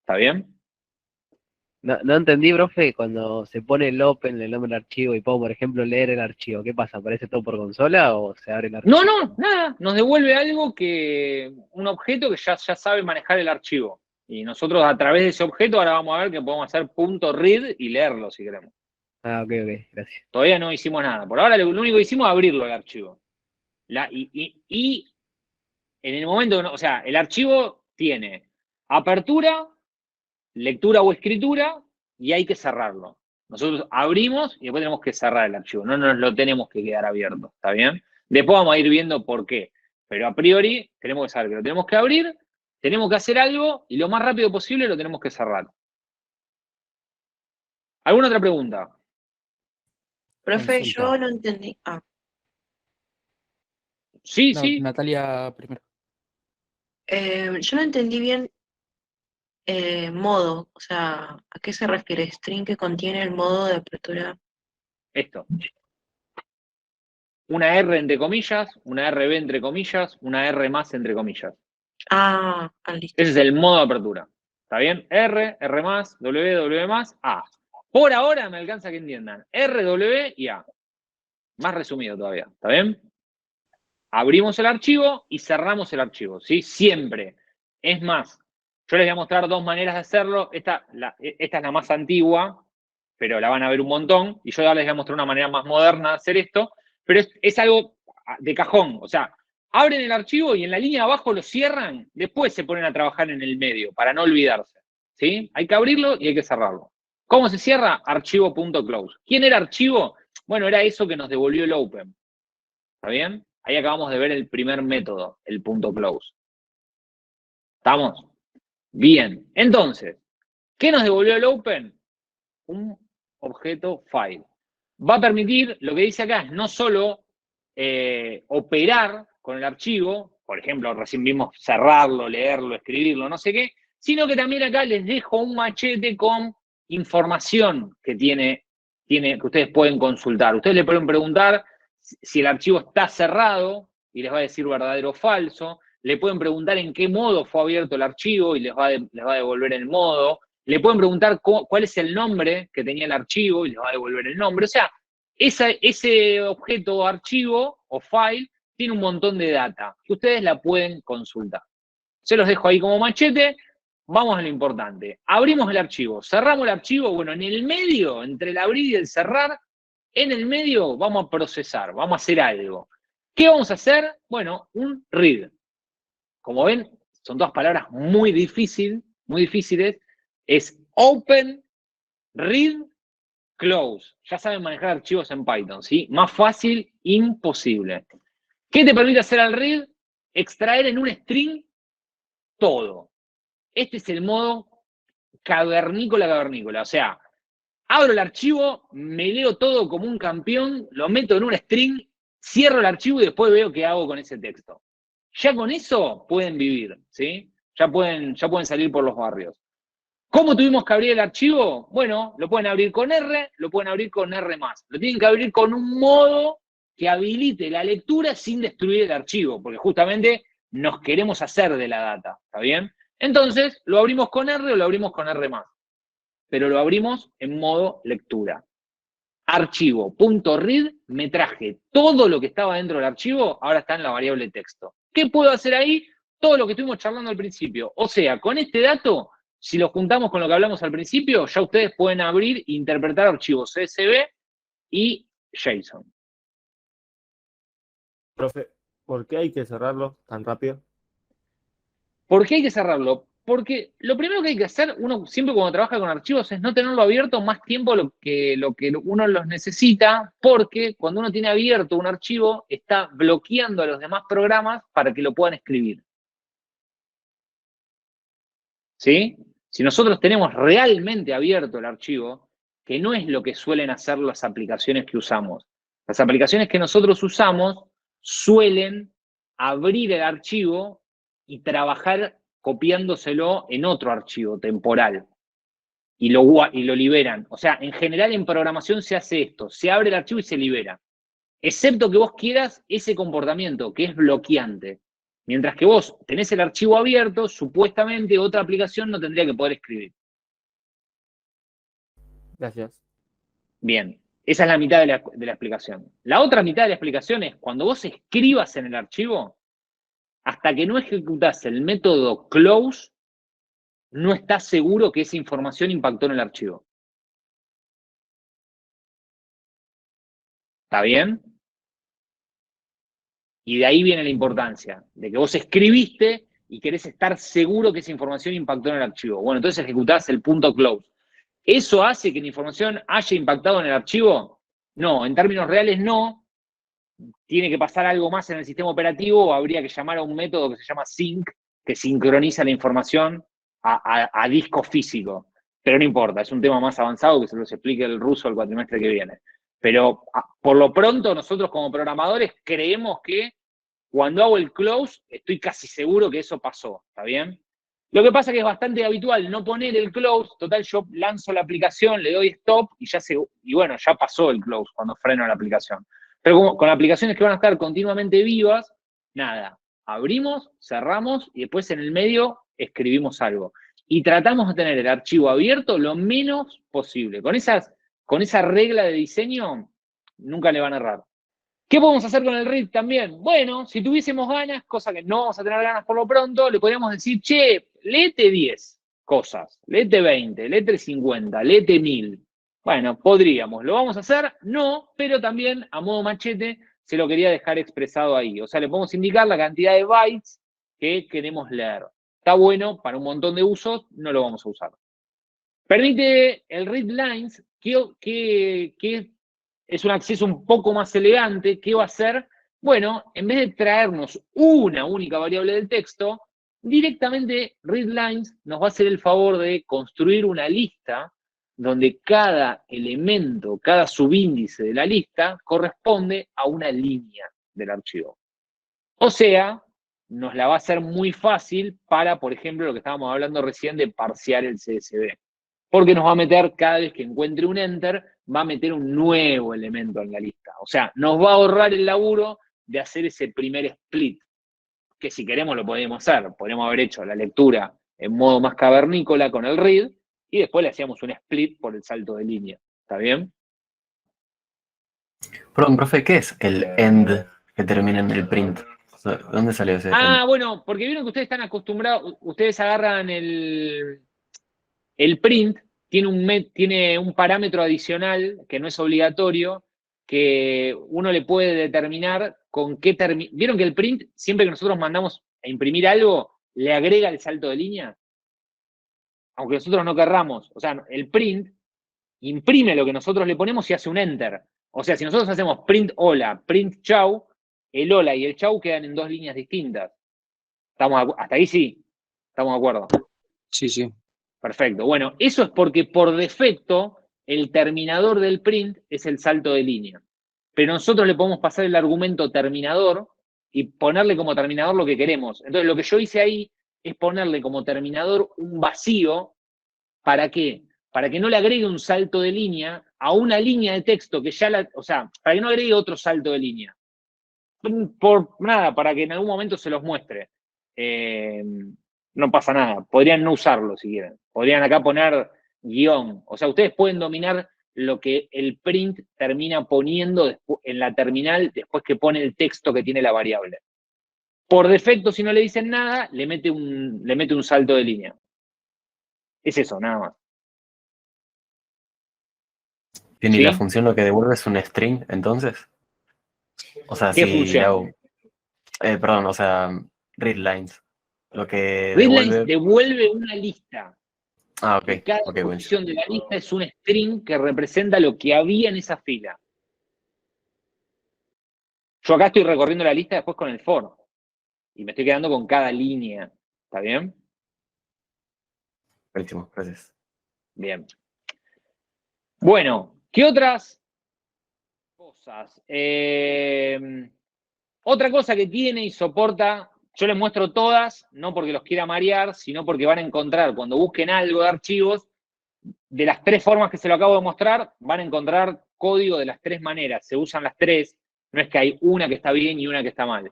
¿Está bien? No entendí, profe, cuando se pone el open, el nombre del archivo y puedo, por ejemplo, leer el archivo. ¿Qué pasa? ¿Aparece todo por consola o se abre el archivo? No, nada. Nos devuelve un objeto que ya sabe manejar el archivo. Y nosotros a través de ese objeto ahora vamos a ver que podemos hacer .read y leerlo si queremos. Ah, ok, gracias. Todavía no hicimos nada. Por ahora lo único que hicimos es abrirlo el archivo. Y en el momento, o sea, el archivo tiene apertura, lectura o escritura, y hay que cerrarlo. Nosotros abrimos y después tenemos que cerrar el archivo. No nos lo tenemos que quedar abierto, ¿está bien? Después vamos a ir viendo por qué. Pero a priori tenemos que saber que lo tenemos que abrir, tenemos que hacer algo y lo más rápido posible lo tenemos que cerrar. ¿Alguna otra pregunta? Profe, Consulta. yo no entendí. Sí, No, sí. Natalia primero. Yo no entendí bien modo, o sea, ¿a qué se refiere? String que contiene el modo de apertura. Esto. Una R entre comillas, una RB entre comillas, una R más entre comillas. Ah, listo. Ese es el modo de apertura. ¿Está bien? R, R más, W, W más, A. Por ahora me alcanza que entiendan. R, W y A. Más resumido todavía. ¿Está bien? Abrimos el archivo y cerramos el archivo. ¿Sí? Siempre. Es más, yo les voy a mostrar dos maneras de hacerlo. Esta es la más antigua, pero la van a ver un montón. Y yo ya les voy a mostrar una manera más moderna de hacer esto. Pero es algo de cajón. O sea, abren el archivo y en la línea de abajo lo cierran. Después se ponen a trabajar en el medio, para no olvidarse. ¿Sí? Hay que abrirlo y hay que cerrarlo. ¿Cómo se cierra? Archivo.close. ¿Quién era archivo? Bueno, era eso que nos devolvió el open. ¿Está bien? Ahí acabamos de ver el primer método, el .close. ¿Estamos? Bien. Entonces, ¿qué nos devolvió el open? Un objeto file. Va a permitir, lo que dice acá es no solo operar con el archivo, por ejemplo, recién vimos cerrarlo, leerlo, escribirlo, no sé qué, sino que también acá les dejo un machete con información que que ustedes pueden consultar. Ustedes le pueden preguntar si el archivo está cerrado y les va a decir verdadero o falso. Le pueden preguntar en qué modo fue abierto el archivo y les va a devolver el modo. Le pueden preguntar cuál es el nombre que tenía el archivo y les va a devolver el nombre. O sea, ese objeto o archivo o file tiene un montón de data que ustedes la pueden consultar. Se los dejo ahí como machete. Vamos a lo importante. Abrimos el archivo, cerramos el archivo. Bueno, en el medio, entre el abrir y el cerrar, en el medio vamos a procesar, vamos a hacer algo. ¿Qué vamos a hacer? Bueno, un read. Como ven, son dos palabras muy difíciles. Es open, read, close. Ya saben manejar archivos en Python, ¿sí? Más fácil, imposible. ¿Qué te permite hacer al read? Extraer en un string todo. Este es el modo cavernícola. O sea, abro el archivo, me leo todo como un campeón, lo meto en un string, cierro el archivo y después veo qué hago con ese texto. Ya con eso pueden vivir, ¿sí? Ya pueden salir por los barrios. ¿Cómo tuvimos que abrir el archivo? Bueno, lo pueden abrir con R, lo pueden abrir con R+. Lo tienen que abrir con un modo que habilite la lectura sin destruir el archivo, porque justamente nos queremos hacer de la data, ¿está bien? Entonces, ¿lo abrimos con R o lo abrimos con R+? Pero lo abrimos en modo lectura. Archivo.read, me traje todo lo que estaba dentro del archivo, ahora está en la variable texto. ¿Qué puedo hacer ahí? Todo lo que estuvimos charlando al principio. O sea, con este dato, si lo juntamos con lo que hablamos al principio, ya ustedes pueden abrir e interpretar archivos CSV y JSON. Profe, ¿por qué hay que cerrarlo tan rápido? ¿Por qué hay que cerrarlo? Porque lo primero que hay que hacer, uno siempre cuando trabaja con archivos, es no tenerlo abierto más tiempo lo que uno los necesita, porque cuando uno tiene abierto un archivo, está bloqueando a los demás programas para que lo puedan escribir. ¿Sí? Si nosotros tenemos realmente abierto el archivo, que no es lo que suelen hacer las aplicaciones que usamos. Las aplicaciones que nosotros usamos suelen abrir el archivo y trabajar copiándoselo en otro archivo temporal y lo liberan. O sea, en general en programación se hace esto, se abre el archivo y se libera. Excepto que vos quieras ese comportamiento, que es bloqueante. Mientras que vos tenés el archivo abierto, supuestamente otra aplicación no tendría que poder escribir. Gracias. Bien, esa es la mitad de la explicación. La otra mitad de la explicación es cuando vos escribas en el archivo, hasta que no ejecutás el método close, no estás seguro que esa información impactó en el archivo. ¿Está bien? Y de ahí viene la importancia, de que vos escribiste y querés estar seguro que esa información impactó en el archivo. Bueno, entonces ejecutás el .close. ¿Eso hace que la información haya impactado en el archivo? No, en términos reales no. Tiene que pasar algo más en el sistema operativo o habría que llamar a un método que se llama sync, que sincroniza la información a disco físico. Pero no importa, es un tema más avanzado que se los explique el ruso el cuatrimestre que viene. Pero por lo pronto nosotros como programadores creemos que cuando hago el close estoy casi seguro que eso pasó, ¿está bien? Lo que pasa es que es bastante habitual no poner el close, total yo lanzo la aplicación, le doy stop y bueno, ya pasó el close cuando freno la aplicación. Pero con aplicaciones que van a estar continuamente vivas, nada, abrimos, cerramos y después en el medio escribimos algo. y tratamos de tener el archivo abierto lo menos posible. Con esa regla de diseño, nunca le van a errar. ¿Qué podemos hacer con el read también? Bueno, si tuviésemos ganas, cosa que no vamos a tener ganas por lo pronto, le podríamos decir, che, léete 10 cosas, léete 20, léete 50, léete 1000. Bueno, podríamos. ¿Lo vamos a hacer? No, pero también a modo machete se lo quería dejar expresado ahí. O sea, le podemos indicar la cantidad de bytes que queremos leer. Está bueno para un montón de usos, no lo vamos a usar. Permite el read lines, que es un acceso un poco más elegante. ¿Qué va a hacer? Bueno, en vez de traernos una única variable del texto, directamente readlines nos va a hacer el favor de construir una lista donde cada elemento, cada subíndice de la lista corresponde a una línea del archivo. O sea, nos la va a hacer muy fácil para, por ejemplo, lo que estábamos hablando recién de parsear el CSV. Porque nos va a meter, cada vez que encuentre un enter, va a meter un nuevo elemento en la lista. O sea, nos va a ahorrar el laburo de hacer ese primer split, que si queremos lo podemos hacer. Podríamos haber hecho la lectura en modo más cavernícola con el read, y después le hacíamos un split por el salto de línea. ¿Está bien? Perdón, profe, ¿qué es el end que termina en el print? O sea, ¿dónde salió ese end? Bueno, porque vieron que ustedes están acostumbrados, ustedes agarran el print, tiene un parámetro adicional que no es obligatorio, que uno le puede determinar con qué termina. ¿Vieron que el print, siempre que nosotros mandamos a imprimir algo, le agrega el salto de línea? Aunque nosotros no querramos. O sea, el print imprime lo que nosotros le ponemos y hace un enter. O sea, si nosotros hacemos print hola, print chau, el hola y el chau quedan en dos líneas distintas. ¿Hasta ahí sí? ¿Estamos de acuerdo? Sí, sí. Perfecto. Bueno, eso es porque por defecto el terminador del print es el salto de línea. Pero nosotros le podemos pasar el argumento terminador y ponerle como terminador lo que queremos. Entonces, lo que yo hice ahí es ponerle como terminador un vacío. ¿Para qué? Para que no le agregue un salto de línea a una línea de texto que ya o sea, para que no agregue otro salto de línea. Por nada, para que en algún momento se los muestre. No pasa nada. Podrían no usarlo si quieren. Podrían acá poner guión. O sea, ustedes pueden dominar lo que el print termina poniendo en la terminal después que pone el texto que tiene la variable. Por defecto, si no le dicen nada, le mete un salto de línea. Es eso, nada más. Bien, ¿y ¿Sí? la función lo que devuelve es un string, entonces? O sea, ¿Qué si función? le hago... perdón, o sea, readlines. Lo que Readlines devuelve una lista. Ah, ok. Y cada Okay, posición de la lista es un string que representa lo que había en esa fila. Yo acá estoy recorriendo la lista después con el for. Y me estoy quedando con cada línea. ¿Está bien? Buenísimo, gracias. Bien. Bueno, ¿qué otras cosas? Otra cosa que tiene y soporta, yo les muestro todas, no porque los quiera marear, sino porque van a encontrar, cuando busquen algo de archivos, de las tres formas que se lo acabo de mostrar, van a encontrar código de las tres maneras. Se usan las tres, no es que hay una que está bien y una que está mal.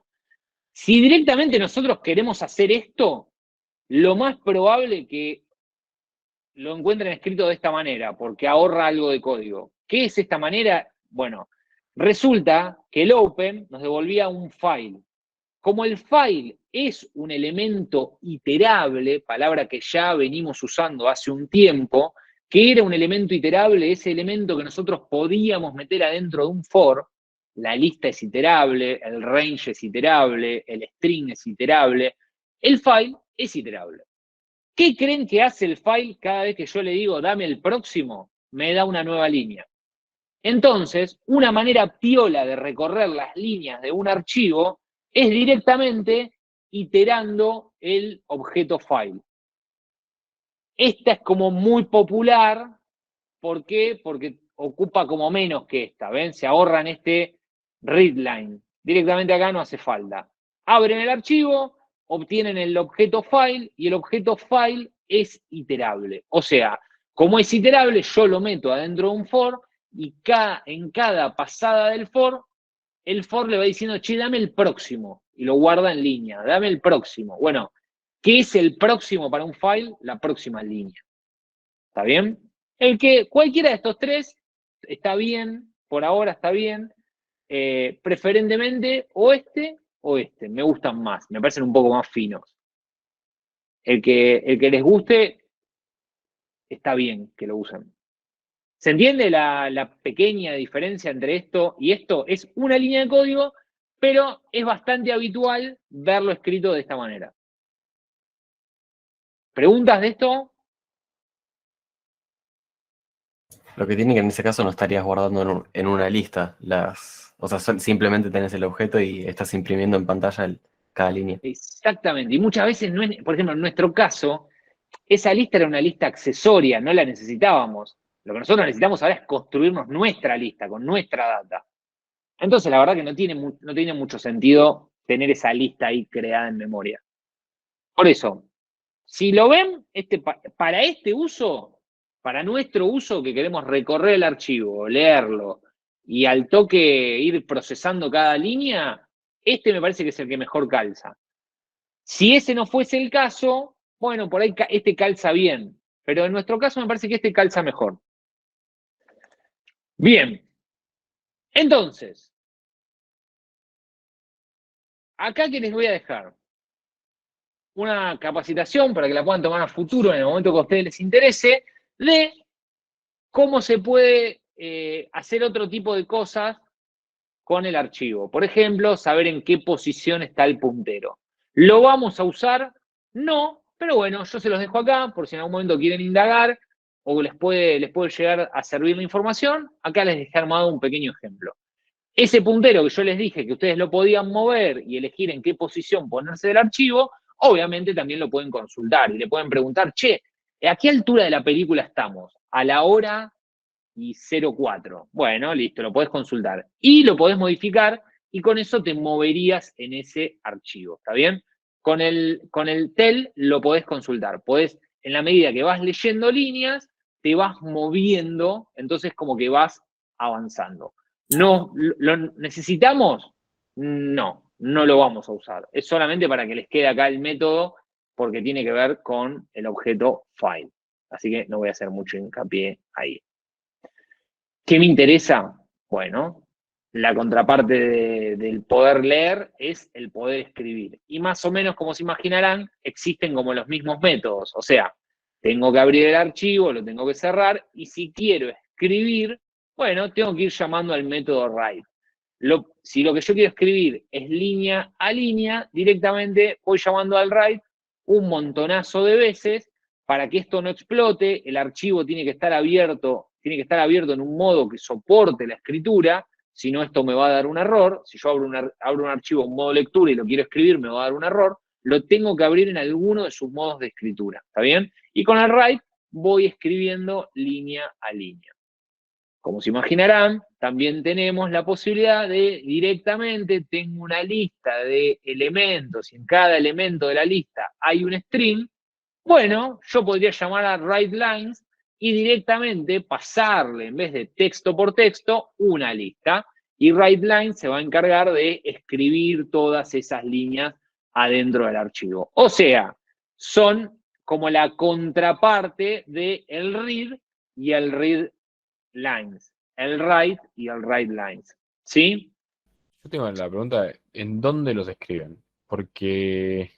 Si directamente nosotros queremos hacer esto, lo más probable que lo encuentren escrito de esta manera, porque ahorra algo de código. ¿Qué es esta manera? Bueno, resulta que el open nos devolvía un file. Como el file es un elemento iterable, palabra que ya venimos usando hace un tiempo, que era un elemento iterable, ese elemento que nosotros podíamos meter adentro de un for, la lista es iterable, el range es iterable, el string es iterable, el file es iterable. ¿Qué creen que hace el file cada vez que yo le digo dame el próximo? Me da una nueva línea. Entonces, una manera piola de recorrer las líneas de un archivo es directamente iterando el objeto file. Esta es como muy popular. ¿Por qué? Porque ocupa como menos que esta. ¿Ven? Se ahorran este readline. Directamente acá no hace falta. Abren el archivo, obtienen el objeto file y el objeto file es iterable. O sea, como es iterable, yo lo meto adentro de un for y en cada pasada del for, el for le va diciendo, che, dame el próximo. Y lo guarda en línea, dame el próximo. Bueno, ¿Qué es el próximo para un file? La próxima línea. ¿Está bien? Cualquiera de estos tres está bien, por ahora está bien. Preferentemente o este, me gustan más, me parecen un poco más finos. El que les guste, está bien que lo usen. ¿Se entiende la pequeña diferencia entre esto y esto? Es una línea de código, pero es bastante habitual verlo escrito de esta manera. ¿Preguntas de esto? Lo que tiene que en ese caso no estarías guardando en una lista o sea, simplemente tenés el objeto y estás imprimiendo en pantalla cada línea. Exactamente. Y muchas veces, por ejemplo, en nuestro caso, esa lista era una lista accesoria, no la necesitábamos. Lo que nosotros necesitamos ahora es construirnos nuestra lista, con nuestra data. Entonces, la verdad que no tiene mucho sentido tener esa lista ahí creada en memoria. Por eso, si lo ven, para este uso, para nuestro uso, que queremos recorrer el archivo, leerlo, y al toque ir procesando cada línea, este me parece que es el que mejor calza. Si ese no fuese el caso, bueno, por ahí este calza bien, pero en nuestro caso me parece que este calza mejor. Bien, entonces, acá que les voy a dejar una capacitación para que la puedan tomar a futuro en el momento que a ustedes les interese, de cómo se puede hacer otro tipo de cosas con el archivo. Por ejemplo, saber en qué posición está el puntero. ¿Lo vamos a usar? No, pero bueno, yo se los dejo acá por si en algún momento quieren indagar o les puede llegar a servir la información. Acá les dejé armado un pequeño ejemplo. Ese puntero que yo les dije que ustedes lo podían mover y elegir en qué posición ponerse del archivo, obviamente también lo pueden consultar y le pueden preguntar, che, ¿a qué altura de la película estamos? A la hora y 04. Bueno, listo, lo podés consultar. Y lo podés modificar y con eso te moverías en ese archivo, ¿está bien? Con el TEL lo podés consultar. Podés, en la medida que vas leyendo líneas, te vas moviendo, entonces como que vas avanzando. ¿No lo necesitamos? No, no lo vamos a usar. Es solamente para que les quede acá el método porque tiene que ver con el objeto file. Así que no voy a hacer mucho hincapié ahí. ¿Qué me interesa? Bueno, la contraparte del poder leer es el poder escribir. Y más o menos, como se imaginarán, existen como los mismos métodos. O sea, tengo que abrir el archivo, lo tengo que cerrar, y si quiero escribir, bueno, tengo que ir llamando al método write. Si lo que yo quiero escribir es línea a línea, directamente voy llamando al write un montonazo de veces para que esto no explote. El archivo tiene que estar abierto en un modo que soporte la escritura, si no esto me va a dar un error. Si yo abro un archivo en modo lectura y lo quiero escribir, me va a dar un error. Lo tengo que abrir en alguno de sus modos de escritura, ¿está bien? Y con el write voy escribiendo línea a línea. Como se imaginarán, también tenemos la posibilidad de directamente, tengo una lista de elementos y en cada elemento de la lista hay un string. Bueno, yo podría llamar a writeLines y directamente pasarle, en vez de texto por texto, una lista. Y writeLines se va a encargar de escribir todas esas líneas adentro del archivo. O sea, son como la contraparte del read y el readLines. El write y el writeLines. ¿Sí? Yo tengo la pregunta de, ¿en dónde los escriben? Porque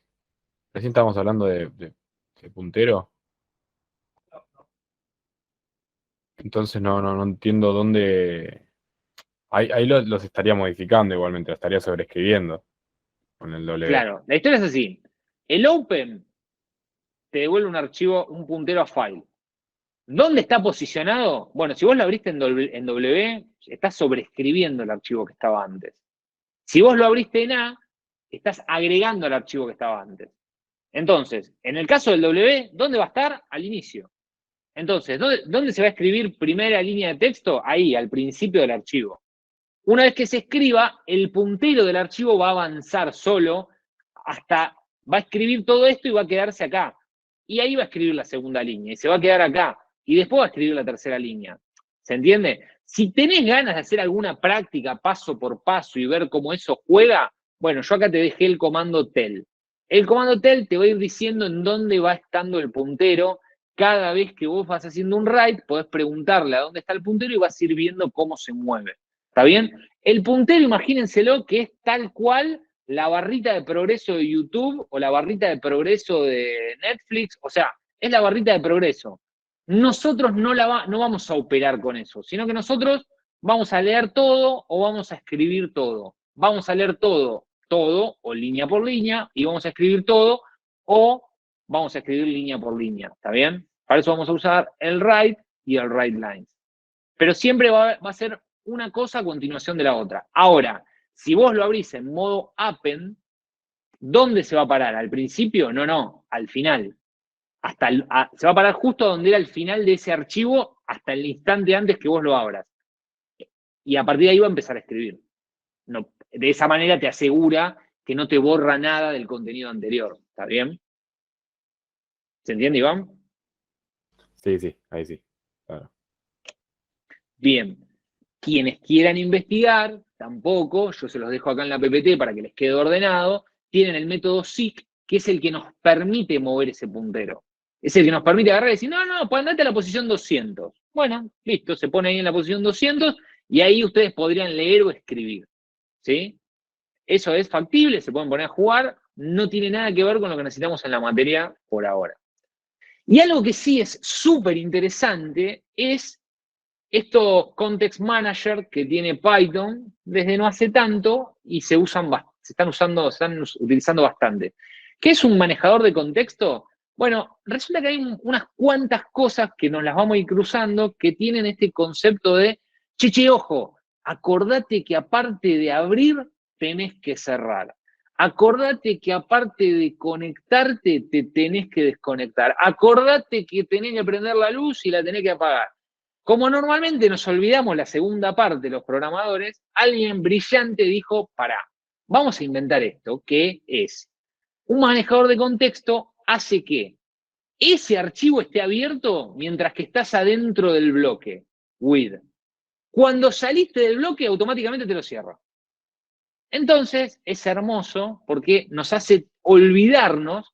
recién estábamos hablando de puntero. Entonces no entiendo dónde. Ahí los estaría modificando igualmente, los estaría sobreescribiendo con el W. Claro, la historia es así. El open te devuelve un archivo, un puntero a file. ¿Dónde está posicionado? Bueno, si vos lo abriste en W, estás sobreescribiendo el archivo que estaba antes. Si vos lo abriste en A, estás agregando al archivo que estaba antes. Entonces, en el caso del W, ¿dónde va a estar? Al inicio. Entonces, ¿dónde se va a escribir primera línea de texto? Ahí, al principio del archivo. Una vez que se escriba, el puntero del archivo va a avanzar solo va a escribir todo esto y va a quedarse acá. Y ahí va a escribir la segunda línea y se va a quedar acá. Y después va a escribir la tercera línea. ¿Se entiende? Si tenés ganas de hacer alguna práctica paso por paso y ver cómo eso juega, bueno, yo acá te dejé el comando tel. El comando tell te va a ir diciendo en dónde va estando el puntero. Cada vez que vos vas haciendo un write, podés preguntarle a dónde está el puntero y vas a ir viendo cómo se mueve. ¿Está bien? El puntero, imagínenselo que es tal cual la barrita de progreso de YouTube o la barrita de progreso de Netflix. O sea, es la barrita de progreso. Nosotros no vamos a operar con eso, sino que nosotros vamos a leer todo o vamos a escribir todo. Vamos a leer todo, o línea por línea, y vamos a escribir todo, o vamos a escribir línea por línea, ¿está bien? Para eso vamos a usar el write y el write-lines. Pero siempre va a ser una cosa a continuación de la otra. Ahora, si vos lo abrís en modo append, ¿dónde se va a parar? ¿Al principio? No, al final. Se va a parar justo donde era el final de ese archivo, hasta el instante antes que vos lo abras. Y a partir de ahí va a empezar a escribir. No, de esa manera te asegura que no te borra nada del contenido anterior. ¿Está bien? ¿Se entiende, Iván? Sí, ahí sí. Claro. Bien. Quienes quieran investigar, tampoco, yo se los dejo acá en la PPT para que les quede ordenado, tienen el método seek, que es el que nos permite mover ese puntero. Es el que nos permite agarrar y decir, no, pues andate a la posición 200. Bueno, listo, se pone ahí en la posición 200 y ahí ustedes podrían leer o escribir. ¿Sí? Eso es factible, se pueden poner a jugar, no tiene nada que ver con lo que necesitamos en la materia por ahora. Y algo que sí es súper interesante es estos context manager que tiene Python desde no hace tanto y se están utilizando bastante. ¿Qué es un manejador de contexto? Bueno, resulta que hay unas cuantas cosas que nos las vamos a ir cruzando que tienen este concepto de, che, ojo, acordate que aparte de abrir, tenés que cerrar. Acordate que aparte de conectarte, te tenés que desconectar. Acordate que tenés que prender la luz y la tenés que apagar. Como normalmente nos olvidamos la segunda parte, los programadores, alguien brillante dijo, pará, vamos a inventar esto, que es un manejador de contexto hace que ese archivo esté abierto mientras que estás adentro del bloque, with. Cuando saliste del bloque, automáticamente te lo cierra. Entonces, es hermoso porque nos hace olvidarnos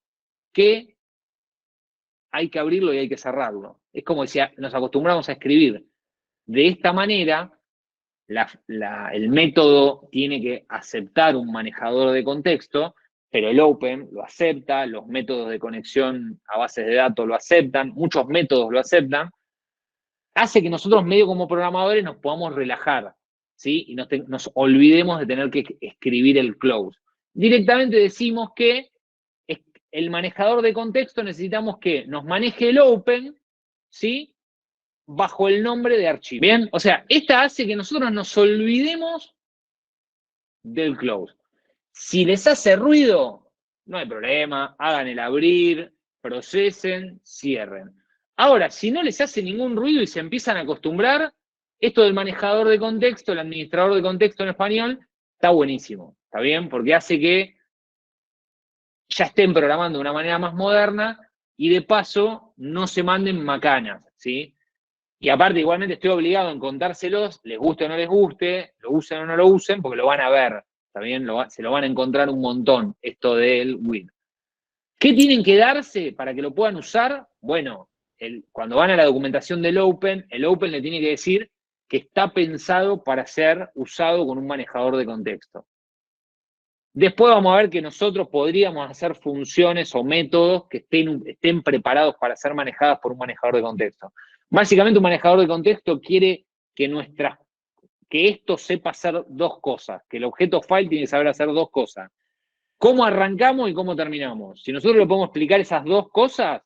que hay que abrirlo y hay que cerrarlo. Es como si nos acostumbramos a escribir de esta manera, el método tiene que aceptar un manejador de contexto, pero el Open lo acepta, los métodos de conexión a bases de datos lo aceptan, muchos métodos lo aceptan, hace que nosotros medio como programadores nos podamos relajar, ¿sí? Y nos olvidemos de tener que escribir el close. Directamente decimos que el manejador de contexto necesitamos que nos maneje el Open, ¿sí? Bajo el nombre de archivo. ¿Bien? O sea, esta hace que nosotros nos olvidemos del close. Si les hace ruido, no hay problema, hagan el abrir, procesen, cierren. Ahora, si no les hace ningún ruido y se empiezan a acostumbrar, esto del manejador de contexto, el administrador de contexto en español, está buenísimo, ¿está bien? Porque hace que ya estén programando de una manera más moderna y de paso no se manden macanas, ¿sí? Y aparte, igualmente estoy obligado en contárselos, les guste o no les guste, lo usen o no lo usen, porque lo van a ver, ¿está bien? Se lo van a encontrar un montón, esto del with. ¿Qué tienen que darse para que lo puedan usar? Bueno, cuando van a la documentación del Open, el Open le tiene que decir que está pensado para ser usado con un manejador de contexto. Después vamos a ver que nosotros podríamos hacer funciones o métodos que estén preparados para ser manejadas por un manejador de contexto. Básicamente un manejador de contexto quiere que esto sepa hacer dos cosas, que el objeto file tiene que saber hacer dos cosas. ¿Cómo arrancamos y cómo terminamos? Si nosotros le podemos explicar esas dos cosas,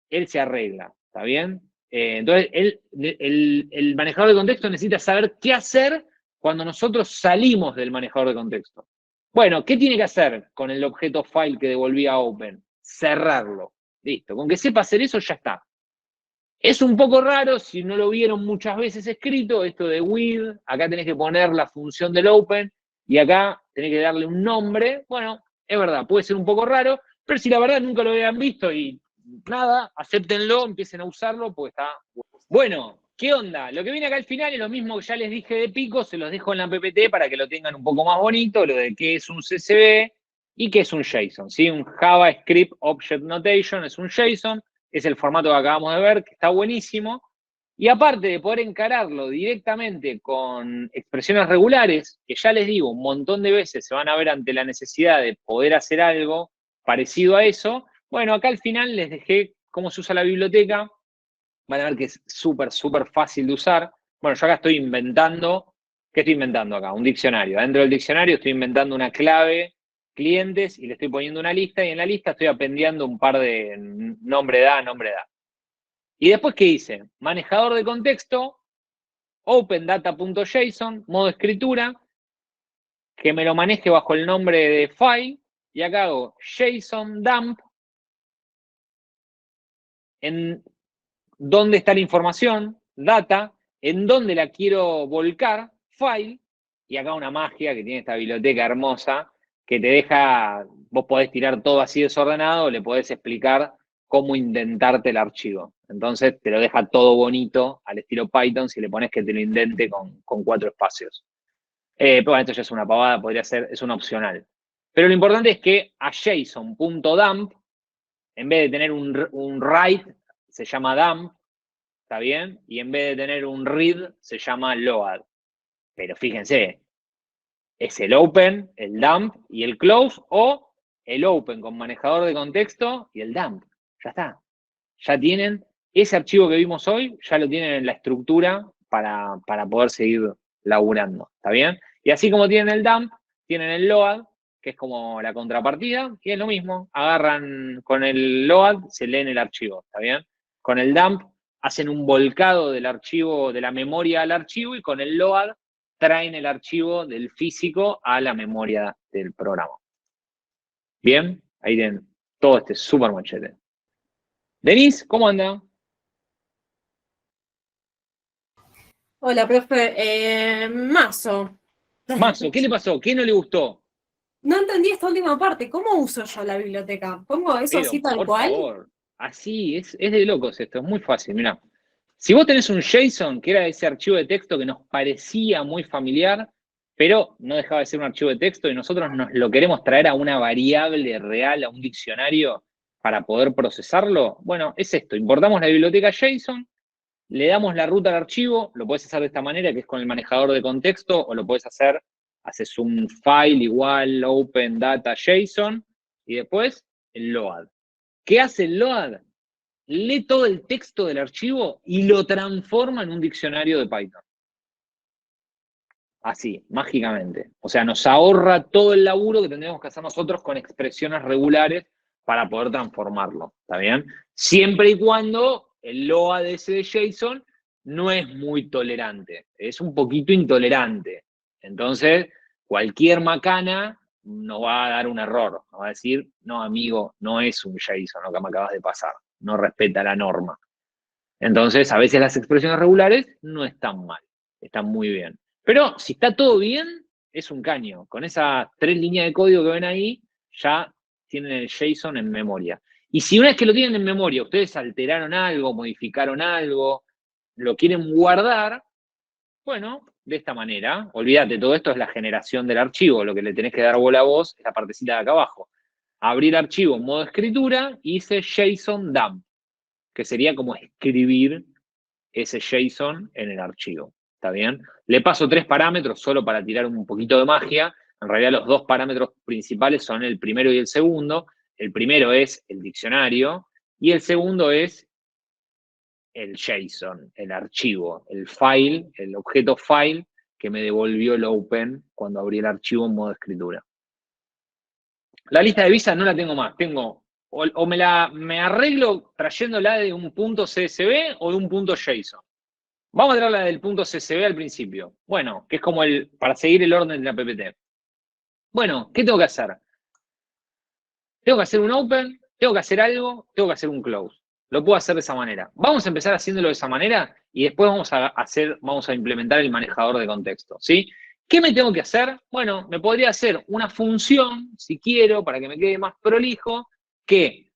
él se arregla, ¿está bien? Entonces, el manejador de contexto necesita saber qué hacer cuando nosotros salimos del manejador de contexto. Bueno, ¿qué tiene que hacer con el objeto file que devolvía Open? Cerrarlo. Listo. Con que sepa hacer eso, ya está. Es un poco raro, si no lo vieron muchas veces escrito, esto de with, acá tenés que poner la función del Open, y acá tenés que darle un nombre. Bueno, es verdad, puede ser un poco raro, pero si la verdad nunca lo habían visto y nada, acéptenlo, empiecen a usarlo, porque está bueno. ¿Qué onda? Lo que viene acá al final es lo mismo que ya les dije de pico, se los dejo en la PPT para que lo tengan un poco más bonito, lo de qué es un CSV ¿Y qué es un JSON? ¿Sí? Un JavaScript Object Notation es un JSON, es el formato que acabamos de ver, que está buenísimo. Y aparte de poder encararlo directamente con expresiones regulares, que ya les digo, un montón de veces se van a ver ante la necesidad de poder hacer algo parecido a eso, bueno, acá al final les dejé cómo se usa la biblioteca. Van a ver que es súper, súper fácil de usar. Bueno, yo acá estoy inventando, ¿qué estoy inventando acá? Un diccionario. Dentro del diccionario estoy inventando una clave clientes y le estoy poniendo una lista, y en la lista estoy apendiendo un par de nombre da. Y después, ¿qué hice? Manejador de contexto, OpenData.json, modo escritura, que me lo maneje bajo el nombre de file, y acá hago JSON dump, en dónde está la información, data, en dónde la quiero volcar, file, y acá una magia que tiene esta biblioteca hermosa, que te deja, vos podés tirar todo así desordenado, le podés explicar cómo indentarte el archivo. Entonces te lo deja todo bonito al estilo Python si le pones que te lo indente con 4 espacios. Pero bueno, esto ya es una pavada, podría ser, es un opcional. Pero lo importante es que a JSON.dump, en vez de tener un write, se llama dump, ¿está bien? Y en vez de tener un read, se llama load. Pero fíjense, es el open, el dump y el close, o el open con manejador de contexto y el dump. Ya está. Ya tienen ese archivo que vimos hoy, ya lo tienen en la estructura para poder seguir laburando. ¿Está bien? Y así como tienen el dump, tienen el load, que es como la contrapartida, y es lo mismo. Agarran con el load, se leen el archivo. ¿Está bien? Con el dump hacen un volcado del archivo, de la memoria al archivo, y con el load traen el archivo del físico a la memoria del programa. Bien, ahí tienen todo este súper machete. Denise, ¿cómo anda? Hola, profe. Mazo. Mazo, ¿qué le pasó? ¿Qué no le gustó? No entendí esta última parte. ¿Cómo uso yo la biblioteca? ¿Pongo eso Pero, así tal por cual? favor, así, es de locos esto, es muy fácil, mirá. Si vos tenés un JSON, que era ese archivo de texto que nos parecía muy familiar, pero no dejaba de ser un archivo de texto, y nosotros nos lo queremos traer a una variable real, a un diccionario, para poder procesarlo, bueno, es esto. Importamos la biblioteca JSON, le damos la ruta al archivo, lo podés hacer de esta manera, que es con el manejador de contexto, o lo podés hacer, haces un file igual, open data JSON, y después el load. ¿Qué hace el load? Lee todo el texto del archivo y lo transforma en un diccionario de Python. Así, mágicamente. O sea, nos ahorra todo el laburo que tendríamos que hacer nosotros con expresiones regulares para poder transformarlo. ¿Está bien? Siempre y cuando el load ese de JSON no es muy tolerante. Es un poquito intolerante. Entonces, cualquier macana nos va a dar un error. Nos va a decir, no, amigo, no es un JSON lo que me acabas de pasar. No respeta la norma. Entonces, a veces las expresiones regulares no están mal. Están muy bien. Pero si está todo bien, es un caño. Con esas 3 líneas de código que ven ahí, ya tienen el JSON en memoria. Y si una vez que lo tienen en memoria, ustedes alteraron algo, modificaron algo, lo quieren guardar, bueno, de esta manera, olvídate, todo esto es la generación del archivo, lo que le tenés que dar bola a vos es la partecita de acá abajo. Abrir archivo en modo escritura y hice JSON dump, que sería como escribir ese JSON en el archivo. ¿Está bien? Le paso 3 parámetros solo para tirar un poquito de magia. En realidad los 2 parámetros principales son el primero y el segundo. El primero es el diccionario y el segundo es el JSON, el archivo, el file, el objeto file que me devolvió el open cuando abrí el archivo en modo escritura. La lista de visas no la tengo más. Tengo, o me arreglo trayéndola de un punto CSV o de un punto JSON. Vamos a traerla del punto CSV al principio. Bueno, que es como para seguir el orden de la PPT. Bueno, ¿qué tengo que hacer? Tengo que hacer un open, tengo que hacer algo, tengo que hacer un close. Lo puedo hacer de esa manera. Vamos a empezar haciéndolo de esa manera y después vamos a implementar el manejador de contexto, ¿sí? ¿Qué me tengo que hacer? Bueno, me podría hacer una función, si quiero, para que me quede más prolijo, que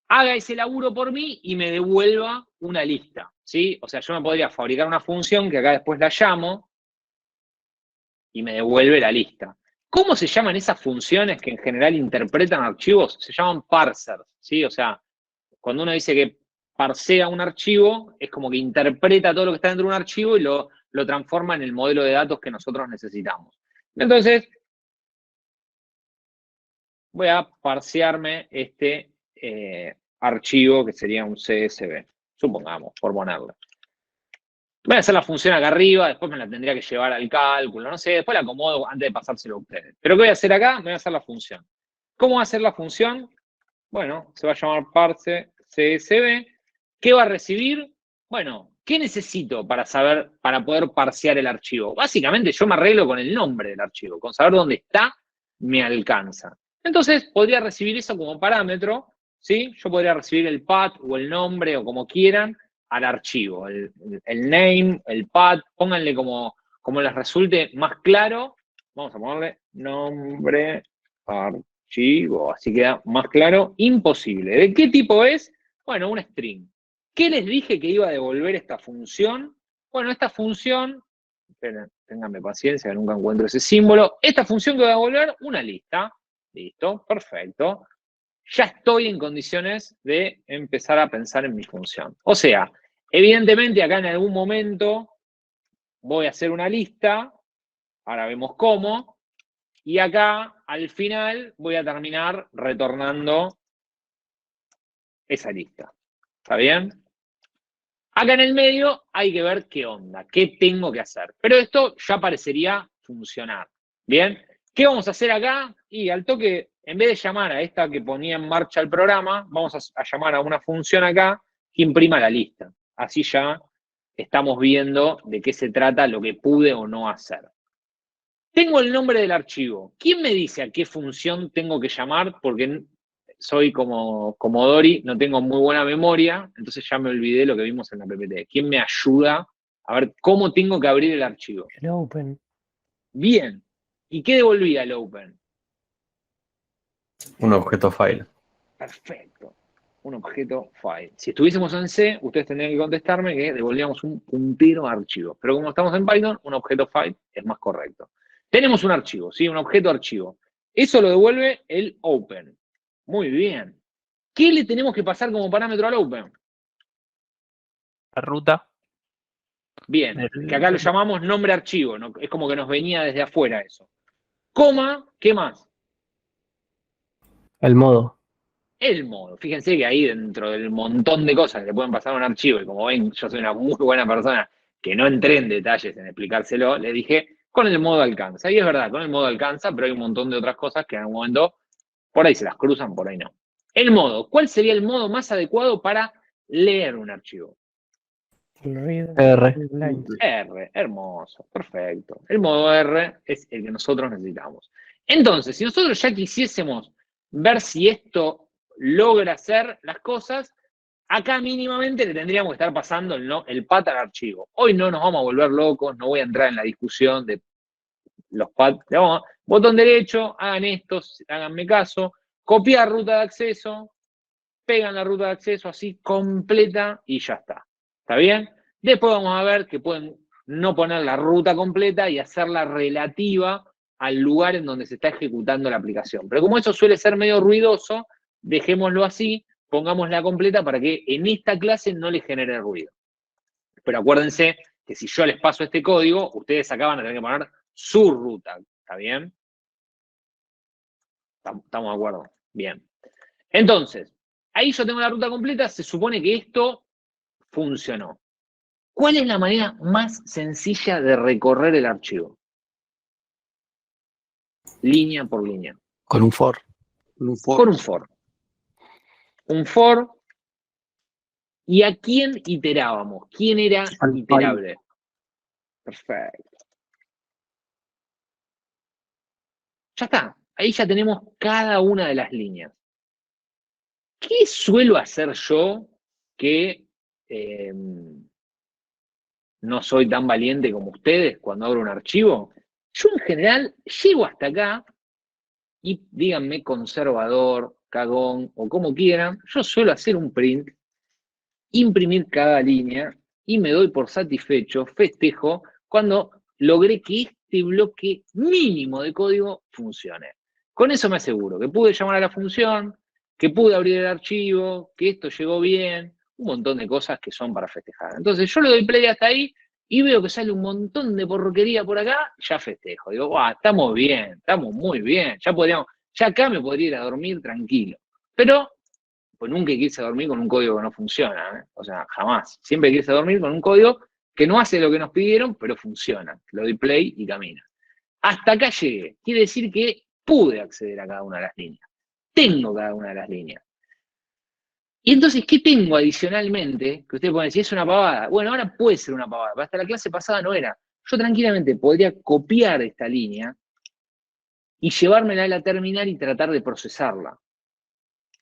haga ese laburo por mí y me devuelva una lista, ¿sí? O sea, yo me podría fabricar una función que acá después la llamo y me devuelve la lista. ¿Cómo se llaman esas funciones que en general interpretan archivos? Se llaman parsers, ¿sí? O sea, cuando uno dice que parsea un archivo, es como que interpreta todo lo que está dentro de un archivo y lo transforma en el modelo de datos que nosotros necesitamos. Entonces, voy a parsearme este archivo que sería un CSV, supongamos, por ponerlo. Voy a hacer la función acá arriba, después me la tendría que llevar al cálculo, no sé, después la acomodo antes de pasárselo a ustedes. Pero ¿qué voy a hacer acá? Me voy a hacer la función. ¿Cómo va a ser la función? Bueno, se va a llamar parse CSV. ¿Qué va a recibir? Bueno, ¿qué necesito para poder parsear el archivo? Básicamente yo me arreglo con el nombre del archivo, con saber dónde está, me alcanza. Entonces podría recibir eso como parámetro, ¿sí? Yo podría recibir el path o el nombre o como quieran al archivo, el name, el path, pónganle como les resulte más claro. Vamos a ponerle nombre archivo, así queda más claro. Imposible. ¿De qué tipo es? Bueno, un string. ¿Qué les dije que iba a devolver esta función? Bueno, esta función, esperen, ténganme paciencia, que nunca encuentro ese símbolo. Esta función que va a devolver una lista. Listo, perfecto. Ya estoy en condiciones de empezar a pensar en mi función. O sea, evidentemente acá en algún momento voy a hacer una lista, ahora vemos cómo, y acá al final voy a terminar retornando esa lista. ¿Está bien? Acá en el medio hay que ver qué onda, qué tengo que hacer. Pero esto ya parecería funcionar. ¿Bien? ¿Qué vamos a hacer acá? Y al toque, en vez de llamar a esta que ponía en marcha el programa, vamos a llamar a una función acá que imprima la lista. Así ya estamos viendo de qué se trata lo que pude o no hacer. Tengo el nombre del archivo. ¿Quién me dice a qué función tengo que llamar? Porque soy como Dori, no tengo muy buena memoria, entonces ya me olvidé lo que vimos en la PPT. ¿Quién me ayuda a ver cómo tengo que abrir el archivo? El open. Bien. ¿Y qué devolvía el open? Un objeto file. Perfecto. Un objeto file. Si estuviésemos en C, ustedes tendrían que contestarme que devolvíamos un puntero a archivo. Pero como estamos en Python, un objeto file es más correcto. Tenemos un archivo, ¿sí? Un objeto archivo. Eso lo devuelve el open. Muy bien. ¿Qué le tenemos que pasar como parámetro al open? La ruta. Bien, que acá lo llamamos nombre archivo, ¿no? Es como que nos venía desde afuera eso. Coma, ¿qué más? El modo. El modo. Fíjense que ahí dentro del montón de cosas que le pueden pasar a un archivo, y como ven, yo soy una muy buena persona que no entré en detalles en explicárselo, le dije, con el modo alcanza. Y es verdad, con el modo alcanza, pero hay un montón de otras cosas que en algún momento por ahí se las cruzan, por ahí no. El modo. ¿Cuál sería el modo más adecuado para leer un archivo? R. R, hermoso, perfecto. El modo R es el que nosotros necesitamos. Entonces, si nosotros ya quisiésemos ver si esto logra hacer las cosas, acá mínimamente le tendríamos que estar pasando el path al archivo. Hoy no nos vamos a volver locos, no voy a entrar en la discusión de los paths. Botón derecho, hagan esto, háganme caso, copiar ruta de acceso, pegan la ruta de acceso así completa y ya está. ¿Está bien? Después vamos a ver que pueden no poner la ruta completa y hacerla relativa al lugar en donde se está ejecutando la aplicación. Pero como eso suele ser medio ruidoso, dejémoslo así, pongámosla completa para que en esta clase no les genere ruido. Pero acuérdense que si yo les paso este código, ustedes acá van a tener que poner su ruta. ¿Está bien? ¿Estamos de acuerdo? Bien. Entonces, ahí yo tengo la ruta completa, se supone que esto funcionó. ¿Cuál es la manera más sencilla de recorrer el archivo? Línea por línea. Con un for. Con un for. Un for. ¿Y a quién iterábamos? ¿Quién era iterable? Perfecto. Ya está. Ahí ya tenemos cada una de las líneas. ¿Qué suelo hacer yo que no soy tan valiente como ustedes cuando abro un archivo? Yo en general llego hasta acá y díganme conservador, cagón o como quieran, yo suelo hacer un print, imprimir cada línea y me doy por satisfecho, festejo, cuando logré que este bloque mínimo de código funcione. Con eso me aseguro que pude llamar a la función, que pude abrir el archivo, que esto llegó bien, un montón de cosas que son para festejar. Entonces yo le doy play hasta ahí y veo que sale un montón de porquería por acá, ya festejo. Digo, estamos bien, estamos muy bien, ya acá me podría ir a dormir tranquilo. Pero pues nunca quise dormir con un código que no funciona, ¿eh? O sea, jamás. Siempre quise dormir con un código que no hace lo que nos pidieron, pero funciona. Lo doy play y camina. Hasta acá llegué. Quiere decir que pude acceder a cada una de las líneas. Tengo cada una de las líneas. Y entonces, ¿qué tengo adicionalmente? Que ustedes pueden decir, es una pavada. Bueno, ahora puede ser una pavada, pero hasta la clase pasada no era. Yo tranquilamente podría copiar esta línea y llevármela a la terminal y tratar de procesarla.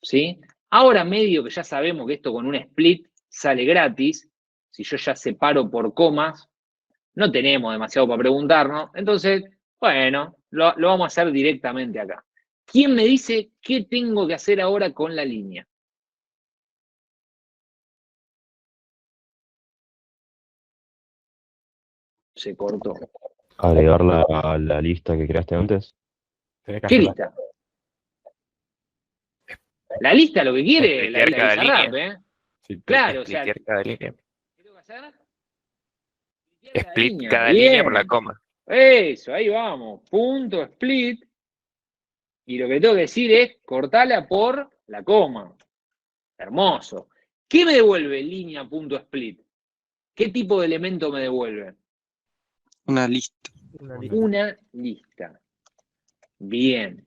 ¿Sí? Ahora medio que ya sabemos que esto con un split sale gratis, si yo ya separo por comas, no tenemos demasiado para preguntarnos, entonces, bueno, lo vamos a hacer directamente acá. ¿Quién me dice qué tengo que hacer ahora con la línea? Se cortó. Agregarla a la lista que creaste antes. ¿Qué lista? La lista lo que quiere, la Splitear cada Bizarrap, línea. ¿eh? Claro, o sea, Splitear cada línea. ¿qué tengo que hacer? Split línea, cada bien. línea por la coma. Eso, ahí vamos. Punto, split. Y lo que tengo que decir es cortarla por la coma. Hermoso. ¿Qué me devuelve línea punto split? ¿Qué tipo de elemento me devuelve? Una lista. Una lista. Bien.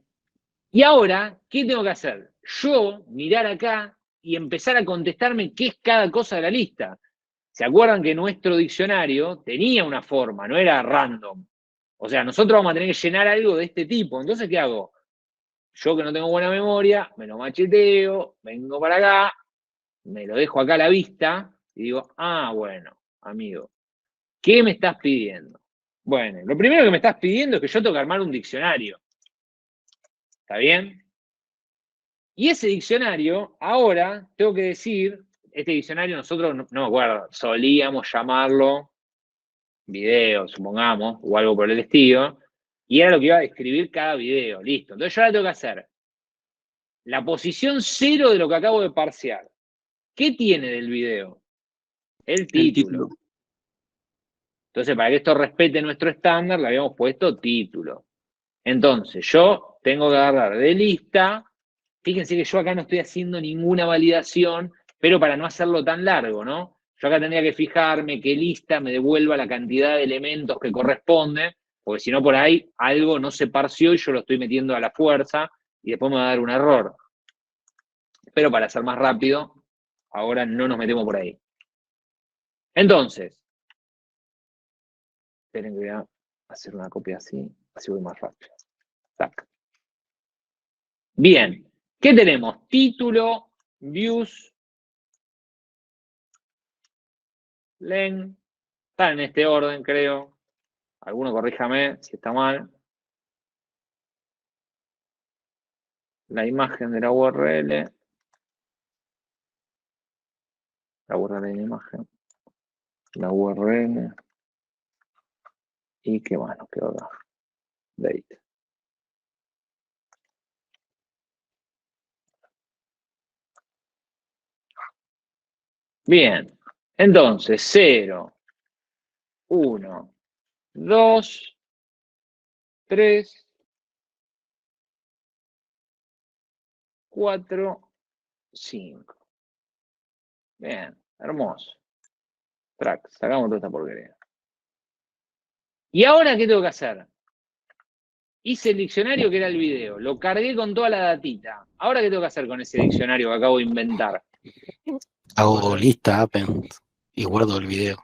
Y ahora, ¿qué tengo que hacer? Yo mirar acá y empezar a contestarme qué es cada cosa de la lista. ¿Se acuerdan que nuestro diccionario tenía una forma, no era random? O sea, nosotros vamos a tener que llenar algo de este tipo. Entonces, ¿qué hago? Yo que no tengo buena memoria, me lo macheteo, vengo para acá, me lo dejo acá a la vista y digo, bueno, amigo, ¿qué me estás pidiendo? Bueno, lo primero que me estás pidiendo es que yo tengo que armar un diccionario. ¿Está bien? Y ese diccionario, ahora tengo que decir, este diccionario nosotros, no me acuerdo, solíamos llamarlo video, supongamos, o algo por el estilo, y era lo que iba a describir cada video, listo. Entonces yo ahora tengo que hacer la posición 0 de lo que acabo de parsear. ¿Qué tiene del video? El título. Entonces, para que esto respete nuestro estándar, le habíamos puesto título. Entonces, yo tengo que agarrar de lista. Fíjense que yo acá no estoy haciendo ninguna validación, pero para no hacerlo tan largo, ¿no? Yo acá tendría que fijarme que lista me devuelva la cantidad de elementos que corresponde, porque si no por ahí algo no se parció y yo lo estoy metiendo a la fuerza y después me va a dar un error. Pero para ser más rápido, ahora no nos metemos por ahí. Entonces, esperen que voy a hacer una copia así voy más rápido. Tac. Bien, ¿qué tenemos? Título, views, len, están en este orden, creo. Alguno corríjame si está mal. La imagen de la URL. La URL de la imagen. La URL. ¿Y qué más nos quedó acá? Date. Bien, entonces 0, 1, 2, 3, 4, 5. Bien, hermoso. Track, sacamos toda esta porquería. ¿Y ahora qué tengo que hacer? Hice el diccionario que era el video, lo cargué con toda la datita. ¿Ahora qué tengo que hacer con ese diccionario que acabo de inventar? Hago lista, append, y guardo el video.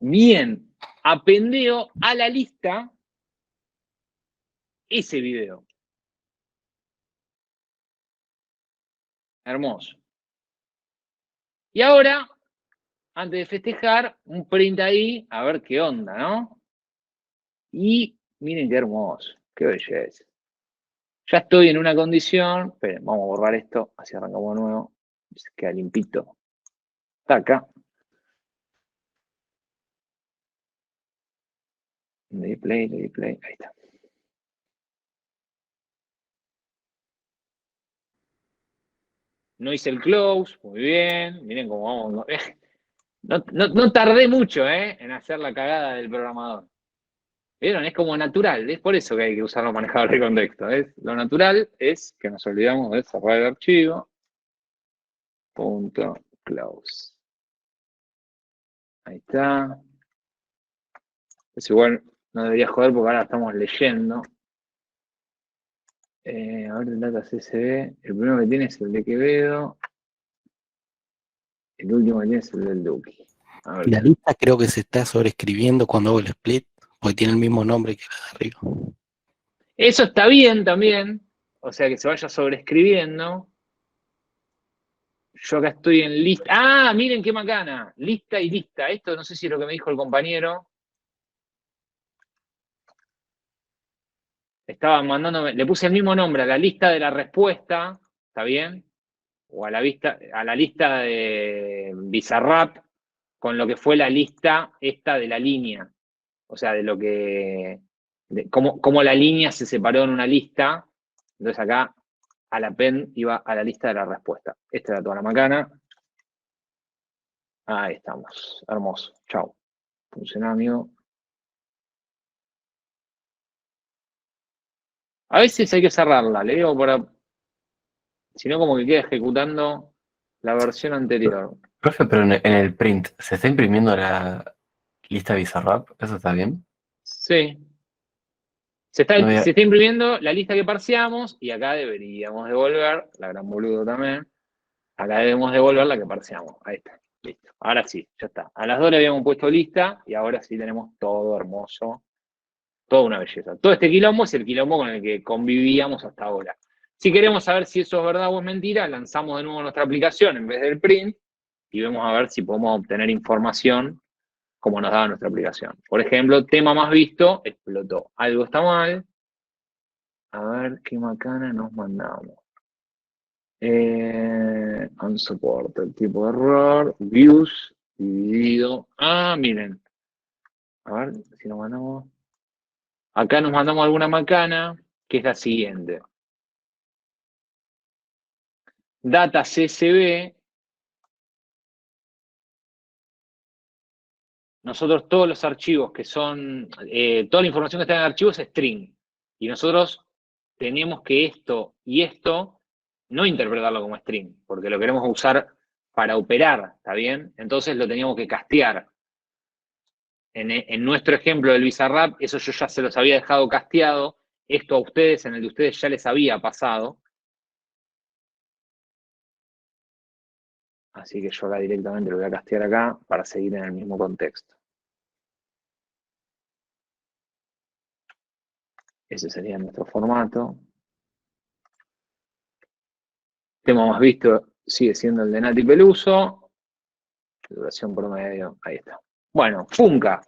Bien, apendeo a la lista ese video. Hermoso. Y ahora, antes de festejar, un print ahí, a ver qué onda, ¿no? Y miren qué hermoso, qué belleza. Ya estoy en una condición, esperen, vamos a borrar esto, así arrancamos de nuevo, se queda limpito. Está acá. Display, ahí está. No hice el close, muy bien. Miren cómo vamos. No tardé mucho en hacer la cagada del programador. ¿Vieron? Es como natural, es por eso que hay que usar los manejadores de contexto. Lo natural es que nos olvidamos de cerrar el archivo. Punto close. Ahí está. Es igual, no debería joder porque ahora estamos leyendo. A ver el data CSV. El primero que tiene es el de Quevedo. El último que tiene es el del Duque. La lista creo que se está sobreescribiendo cuando hago el split, porque tiene el mismo nombre que la de arriba. Eso está bien también. O sea, que se vaya sobreescribiendo. Yo acá estoy en lista. ¡Ah! Miren qué macana. Lista y lista. Esto no sé si es lo que me dijo el compañero. Estaba mandándome, le puse el mismo nombre a la lista de la respuesta, ¿está bien? O a la lista de Bizarrap con lo que fue la lista esta de la línea. O sea, de lo que. Cómo la línea se separó en una lista. Entonces acá a la pen iba a la lista de la respuesta. Esta era toda la macana. Ahí estamos. Hermoso. Chau. Funcionó, amigo. A veces hay que cerrarla, le digo para. Si no, como que queda ejecutando la versión anterior. Profe, pero en el print, ¿se está imprimiendo la lista Bizarrap? ¿Eso está bien? Sí. Se está imprimiendo la lista que parseamos y acá deberíamos devolver, la gran boludo también, acá debemos devolver la que parseamos. Ahí está, listo. Ahora sí, ya está. A las 2 le habíamos puesto lista y ahora sí tenemos todo hermoso. Toda una belleza. Todo este quilombo es el quilombo con el que convivíamos hasta ahora. Si queremos saber si eso es verdad o es mentira, lanzamos de nuevo nuestra aplicación en vez del print y vemos a ver si podemos obtener información como nos daba nuestra aplicación. Por ejemplo, tema más visto, explotó. Algo está mal. A ver qué macana nos mandamos. Unsupported, tipo de error. Views, dividido. Ah, miren. A ver si nos mandamos. Acá nos mandamos alguna macana, que es la siguiente. Data CSV. Nosotros todos los archivos que son, toda la información que está en el archivo es string. Y nosotros tenemos que esto y esto no interpretarlo como string, porque lo queremos usar para operar, ¿está bien? Entonces lo teníamos que castear. En nuestro ejemplo del Bizarrap, eso yo ya se los había dejado casteado. Esto a ustedes, en el de ustedes ya les había pasado. Así que yo acá directamente lo voy a castear acá para seguir en el mismo contexto. Ese sería nuestro formato. Tema más visto sigue siendo el de Nati Peluso. Duración promedio, ahí está. Bueno, Funka.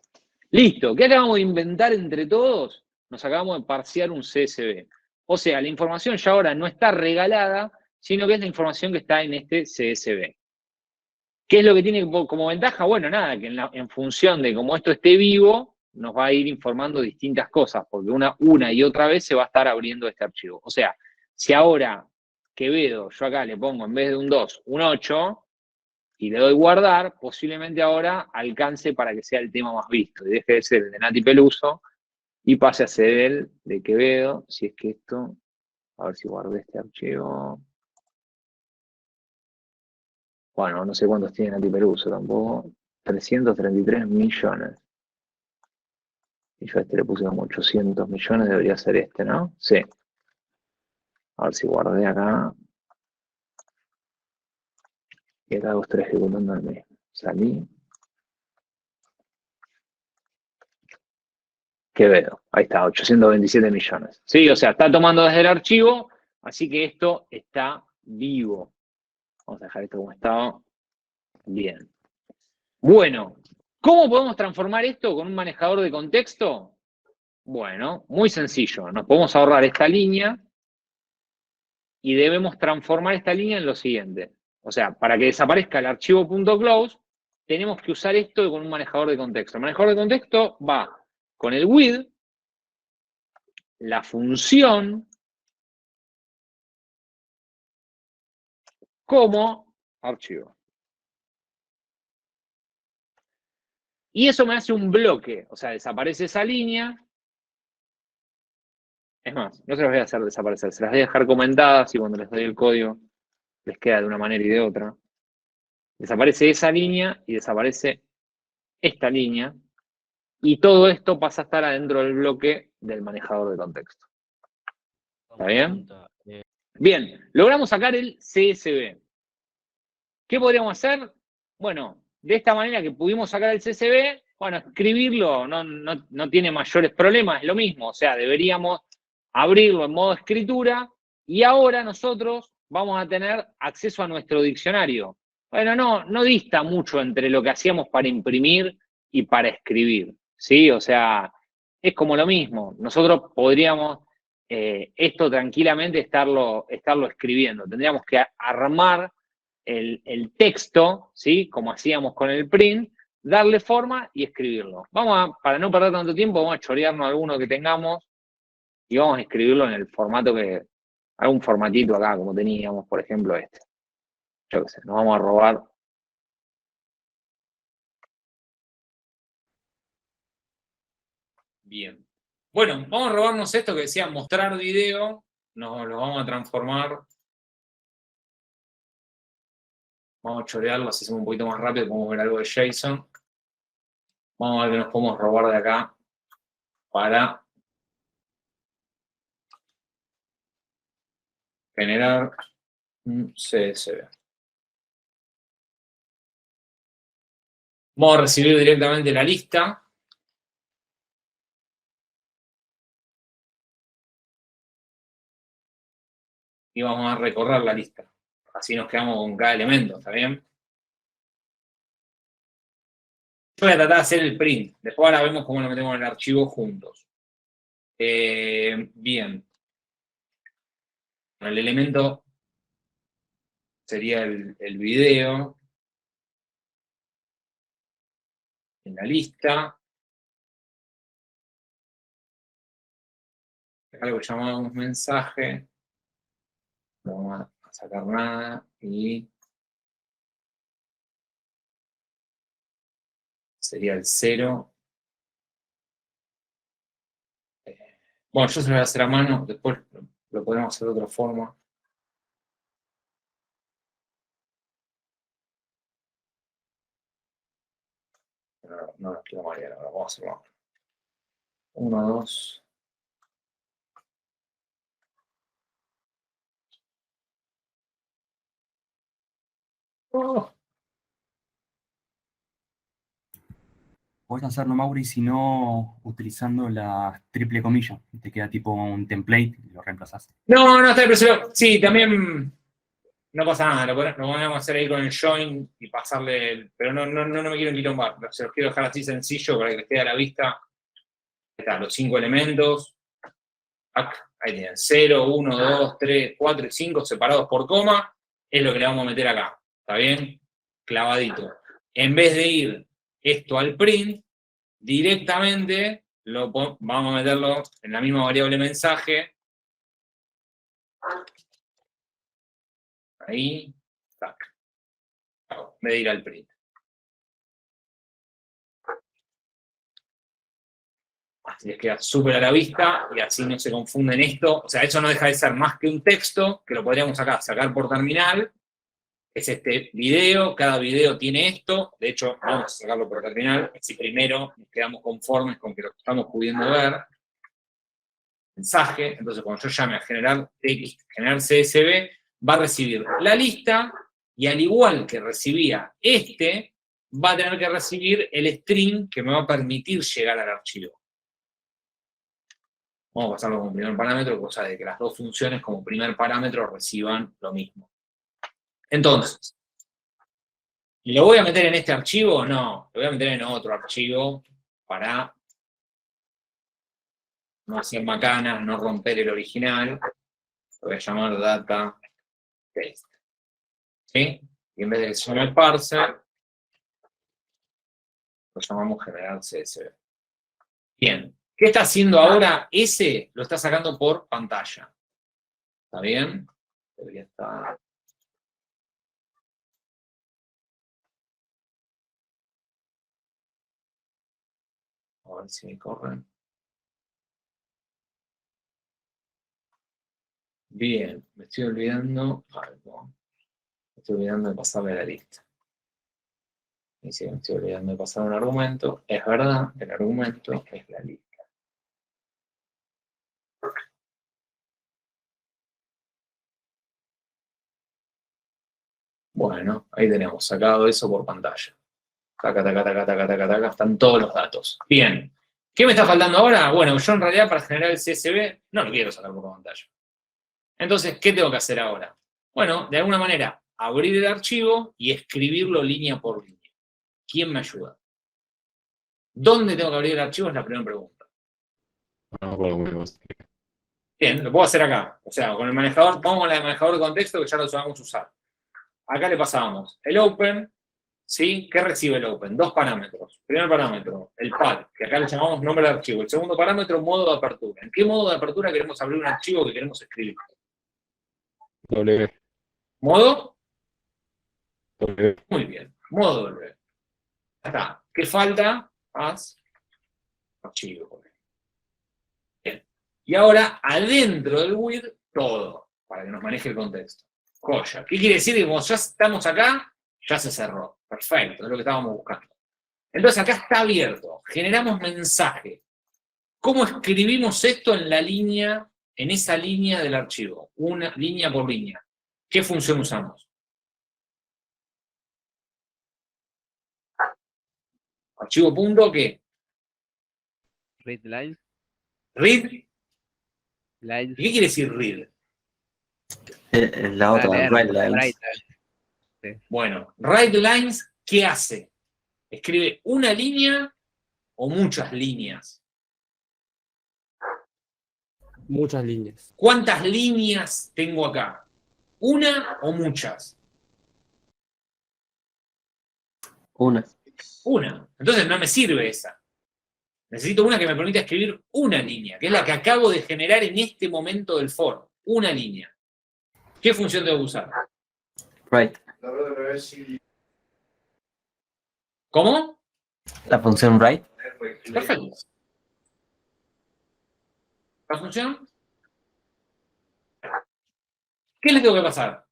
Listo. ¿Qué acabamos de inventar entre todos? Nos acabamos de parsear un CSV. O sea, la información ya ahora no está regalada, sino que es la información que está en este CSV. ¿Qué es lo que tiene como ventaja? Bueno, nada, que en función de cómo esto esté vivo, nos va a ir informando distintas cosas, porque una y otra vez se va a estar abriendo este archivo. O sea, si ahora Quevedo, yo acá le pongo en vez de un 2, un 8, y le doy guardar, posiblemente ahora alcance para que sea el tema más visto, y deje de ser el de Nati Peluso, y pase a ser el de Quevedo, si es que esto, a ver si guardé este archivo. Bueno, no sé cuántos tiene Nati Peluso tampoco. 333 millones. Y yo a este le puse como 800 millones, debería ser este, ¿no? Sí. A ver si guardé acá. Y acá estoy ejecutando el mismo. Salí. Quevedo. Ahí está, 827 millones. Sí, o sea, está tomando desde el archivo, así que esto está vivo. Vamos a dejar esto como estaba. Bien. Bueno, ¿cómo podemos transformar esto con un manejador de contexto? Bueno, muy sencillo. Nos podemos ahorrar esta línea y debemos transformar esta línea en lo siguiente. O sea, para que desaparezca el archivo .close, tenemos que usar esto con un manejador de contexto. El manejador de contexto va con el with la función como archivo. Y eso me hace un bloque, o sea, desaparece esa línea. Es más, no se las voy a hacer desaparecer, se las voy a dejar comentadas y cuando les doy el código les queda de una manera y de otra. Desaparece esa línea y desaparece esta línea. Y todo esto pasa a estar adentro del bloque del manejador de contexto. ¿Está bien? Bien, logramos sacar el CSV. ¿Qué podríamos hacer? Bueno, de esta manera que pudimos sacar el CSV, bueno, escribirlo no tiene mayores problemas, es lo mismo. O sea, deberíamos abrirlo en modo escritura y ahora nosotros vamos a tener acceso a nuestro diccionario. Bueno, no dista mucho entre lo que hacíamos para imprimir y para escribir, ¿sí? O sea, es como lo mismo. Nosotros podríamos esto tranquilamente estarlo escribiendo. Tendríamos que armar el texto, ¿sí? Como hacíamos con el print, darle forma y escribirlo. Para no perder tanto tiempo, vamos a chorearnos alguno que tengamos y vamos a escribirlo en el formato algún formatito acá, como teníamos, por ejemplo, este. Yo qué sé, nos vamos a robar. Bien. Bueno, vamos a robarnos esto que decía mostrar video. Nos lo vamos a transformar. Vamos a chorearlo, así hacemos un poquito más rápido, podemos ver algo de JSON. Vamos a ver qué nos podemos robar de acá para generar un CSV. Vamos a recibir directamente la lista. Y vamos a recorrer la lista. Así nos quedamos con cada elemento, ¿está bien? Yo voy a tratar de hacer el print. Después ahora vemos cómo lo metemos en el archivo juntos. Bien. El elemento sería el video en la lista. Algo que llamamos mensaje. No vamos a sacar nada y sería el 0. Bueno, yo se lo voy a hacer a mano, después lo podemos hacer de otra forma. No lo quiero marear ahora, vamos a hacerlo. 1, 2. Oh. Podés hacerlo, Mauri, si no utilizando la triple comilla. Te queda tipo un template y lo reemplazás. No, está bien, pero sí, también no pasa nada. Lo podemos hacer ahí con el join y pasarle. Pero no me quiero enquilombar. Se los quiero dejar así sencillo para que les quede a la vista. Ahí están los 5 elementos. Ahí tienen 0, 1, 2, 3, 4 y 5 separados por coma. Es lo que le vamos a meter acá. ¿Está bien? Clavadito. En vez de ir esto al print, directamente vamos a meterlo en la misma variable mensaje. Ahí. Tac. En vez de ir al print. Así les queda súper a la vista y así no se confunden esto. O sea, eso no deja de ser más que un texto que lo podríamos sacar por terminal. Es este video, cada video tiene esto. De hecho, vamos a sacarlo por terminal. Si primero nos quedamos conformes con que lo estamos pudiendo ver. Mensaje. Entonces, cuando yo llame a generar CSV, va a recibir la lista y al igual que recibía va a tener que recibir el string que me va a permitir llegar al archivo. Vamos a pasarlo como primer parámetro, cosa de que las dos funciones como primer parámetro reciban lo mismo. Entonces, ¿lo voy a meter en este archivo? No, lo voy a meter en otro archivo para no hacer macanas, no romper el original. Lo voy a llamar data text. ¿Sí? Y en vez de que se llame parser, lo llamamos generar CSV. Bien. ¿Qué está haciendo ahora? Ese lo está sacando por pantalla. ¿Está bien? Debería estar. A ver si me corren. Bien, me estoy olvidando algo. Me estoy olvidando de pasarle la lista. Y si me estoy olvidando de pasar un argumento, es verdad, el argumento es la lista. Bueno, ahí tenemos, sacado eso por pantalla. Taca, taca, taca, taca, taca, taca, están todos los datos. Bien. ¿Qué me está faltando ahora? Bueno, yo en realidad para generar el CSV no lo quiero sacar por pantalla. Entonces, ¿qué tengo que hacer ahora? Bueno, de alguna manera, abrir el archivo y escribirlo línea por línea. ¿Quién me ayuda? ¿Dónde tengo que abrir el archivo? Es la primera pregunta. Bien, lo puedo hacer acá. O sea, con el manejador, pongo el manejador de contexto que ya lo sabemos usar. Acá le pasábamos el open, ¿sí? ¿Qué recibe el open? Dos parámetros. Primer parámetro, el pad, que acá le llamamos nombre de archivo. El segundo parámetro, modo de apertura. ¿En qué modo de apertura queremos abrir un archivo que queremos escribir? W. ¿Modo? W. Muy bien. Modo W. Acá. ¿Qué falta? Haz archivo. Bien. Y ahora, adentro del with, todo, para que nos maneje el contexto. Joya. ¿Qué quiere decir? Que como ya estamos acá, ya se cerró. Perfecto, es lo que estábamos buscando. Entonces acá está abierto. Generamos mensaje. ¿Cómo escribimos esto en la línea, en esa línea del archivo? Una línea por línea. ¿Qué función usamos? Archivo punto, ¿qué? Read lines. Read. Lines. ¿Qué quiere decir read? La otra, leer, write lines. write. Sí. Bueno, write lines, ¿qué hace? ¿Escribe una línea o muchas líneas? Muchas líneas. ¿Cuántas líneas tengo acá? ¿Una o muchas? Una. Una. Entonces no me sirve esa. Necesito una que me permita escribir una línea, que es la que acabo de generar en este momento del for. Una línea. ¿Qué función debo usar? Write. ¿Cómo? La función write. Perfecto. ¿La función? ¿Qué le tengo que pasar?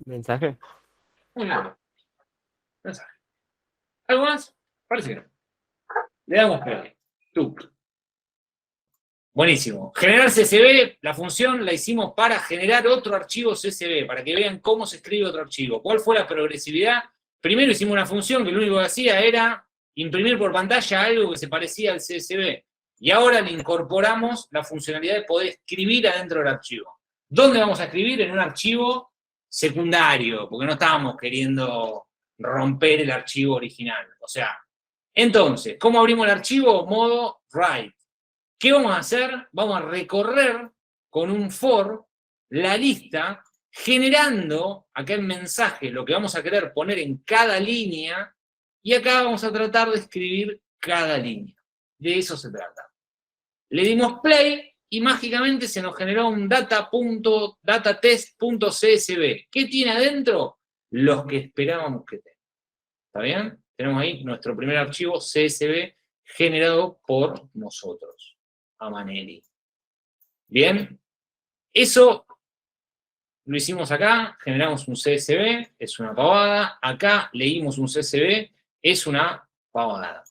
¿Mensaje? Muy bien. Mensaje. ¿Algo más? Parece que no. Le damos play. Tú. Buenísimo. Generar CSV, la función la hicimos para generar otro archivo CSV, para que vean cómo se escribe otro archivo. ¿Cuál fue la progresividad? Primero hicimos una función que lo único que hacía era imprimir por pantalla algo que se parecía al CSV. Y ahora le incorporamos la funcionalidad de poder escribir adentro del archivo. ¿Dónde vamos a escribir? En un archivo secundario, porque no estábamos queriendo romper el archivo original. O sea, entonces, ¿cómo abrimos el archivo? Modo write. ¿Qué vamos a hacer? Vamos a recorrer con un for la lista, generando acá el mensaje, lo que vamos a querer poner en cada línea, y acá vamos a tratar de escribir cada línea. De eso se trata. Le dimos play y mágicamente se nos generó un datatest.csv. ¿Qué tiene adentro? Los que esperábamos que tenga. ¿Está bien? Tenemos ahí nuestro primer archivo CSV generado por nosotros. A Maneri. Bien, eso lo hicimos acá, generamos un CSV, es una pavada, acá leímos un CSV, es una pavada.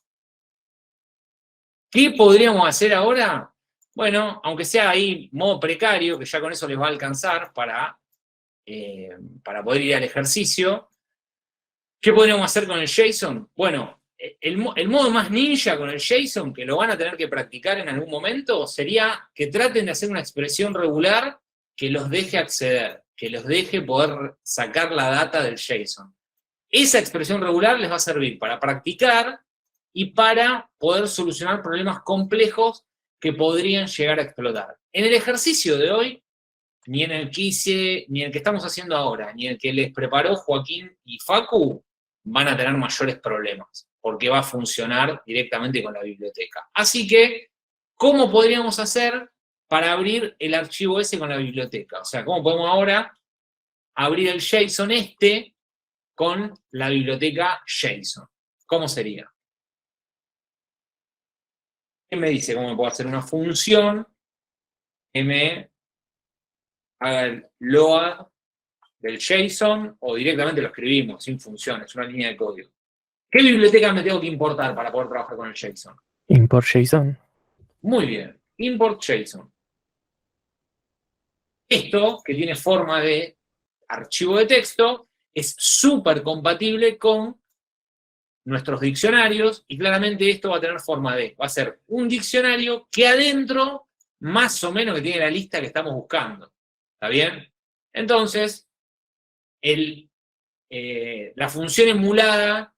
¿Qué podríamos hacer ahora? Bueno, aunque sea ahí modo precario, que ya con eso les va a alcanzar para poder ir al ejercicio, ¿qué podríamos hacer con el JSON? Bueno, el modo más ninja con el JSON, que lo van a tener que practicar en algún momento, sería que traten de hacer una expresión regular que los deje acceder, que los deje poder sacar la data del JSON. Esa expresión regular les va a servir para practicar y para poder solucionar problemas complejos que podrían llegar a explotar. En el ejercicio de hoy, ni en el que hice, ni en el que estamos haciendo ahora, ni en el que les preparó Joaquín y Facu, van a tener mayores problemas. porque va a funcionar directamente con la biblioteca. Así que, ¿cómo podríamos hacer para abrir el archivo ese con la biblioteca? O sea, ¿cómo podemos ahora abrir el JSON con la biblioteca JSON? ¿Cómo sería? ¿Qué me dice cómo puedo hacer una función que me haga el load del JSON o directamente lo escribimos sin función, es una línea de código? ¿Qué biblioteca me tengo que importar para poder trabajar con el JSON? Import JSON. Muy bien, import JSON. Esto, que tiene forma de archivo de texto, es súper compatible con nuestros diccionarios y claramente esto va a tener forma de, va a ser un diccionario que adentro más o menos que tiene la lista que estamos buscando. ¿Está bien? Entonces, la función emulada,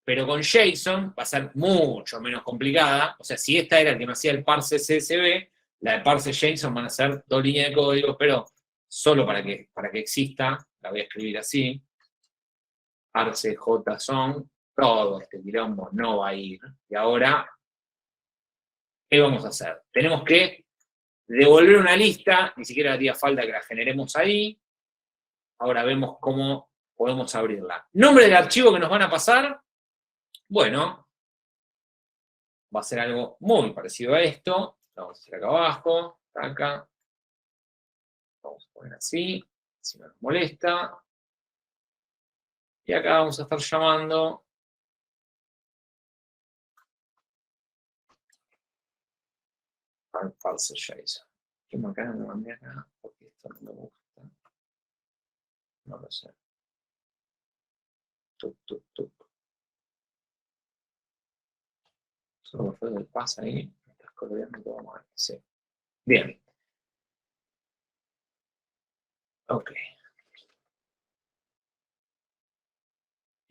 pero con JSON, va a ser mucho menos complicada. O sea, si esta era el que me hacía el parse CSV, la de parse JSON van a ser 2 líneas de código, pero solo para que exista, la voy a escribir así. Parse JSON, todo este quilombo no va a ir. Y ahora, ¿qué vamos a hacer? Tenemos que devolver una lista, ni siquiera haría falta que la generemos ahí. Ahora vemos cómo podemos abrirla. Nombre del archivo que nos van a pasar, bueno, va a ser algo muy parecido a esto. Lo vamos a hacer acá abajo, acá. Vamos a poner así, si no nos molesta. Y acá vamos a estar llamando al parse JSON. ¿Qué acá me mandé acá? Porque esto no me gusta. No lo sé. Solo fue del pasa ahí. Me estás coloreando todo mal. Sí. Bien. Ok.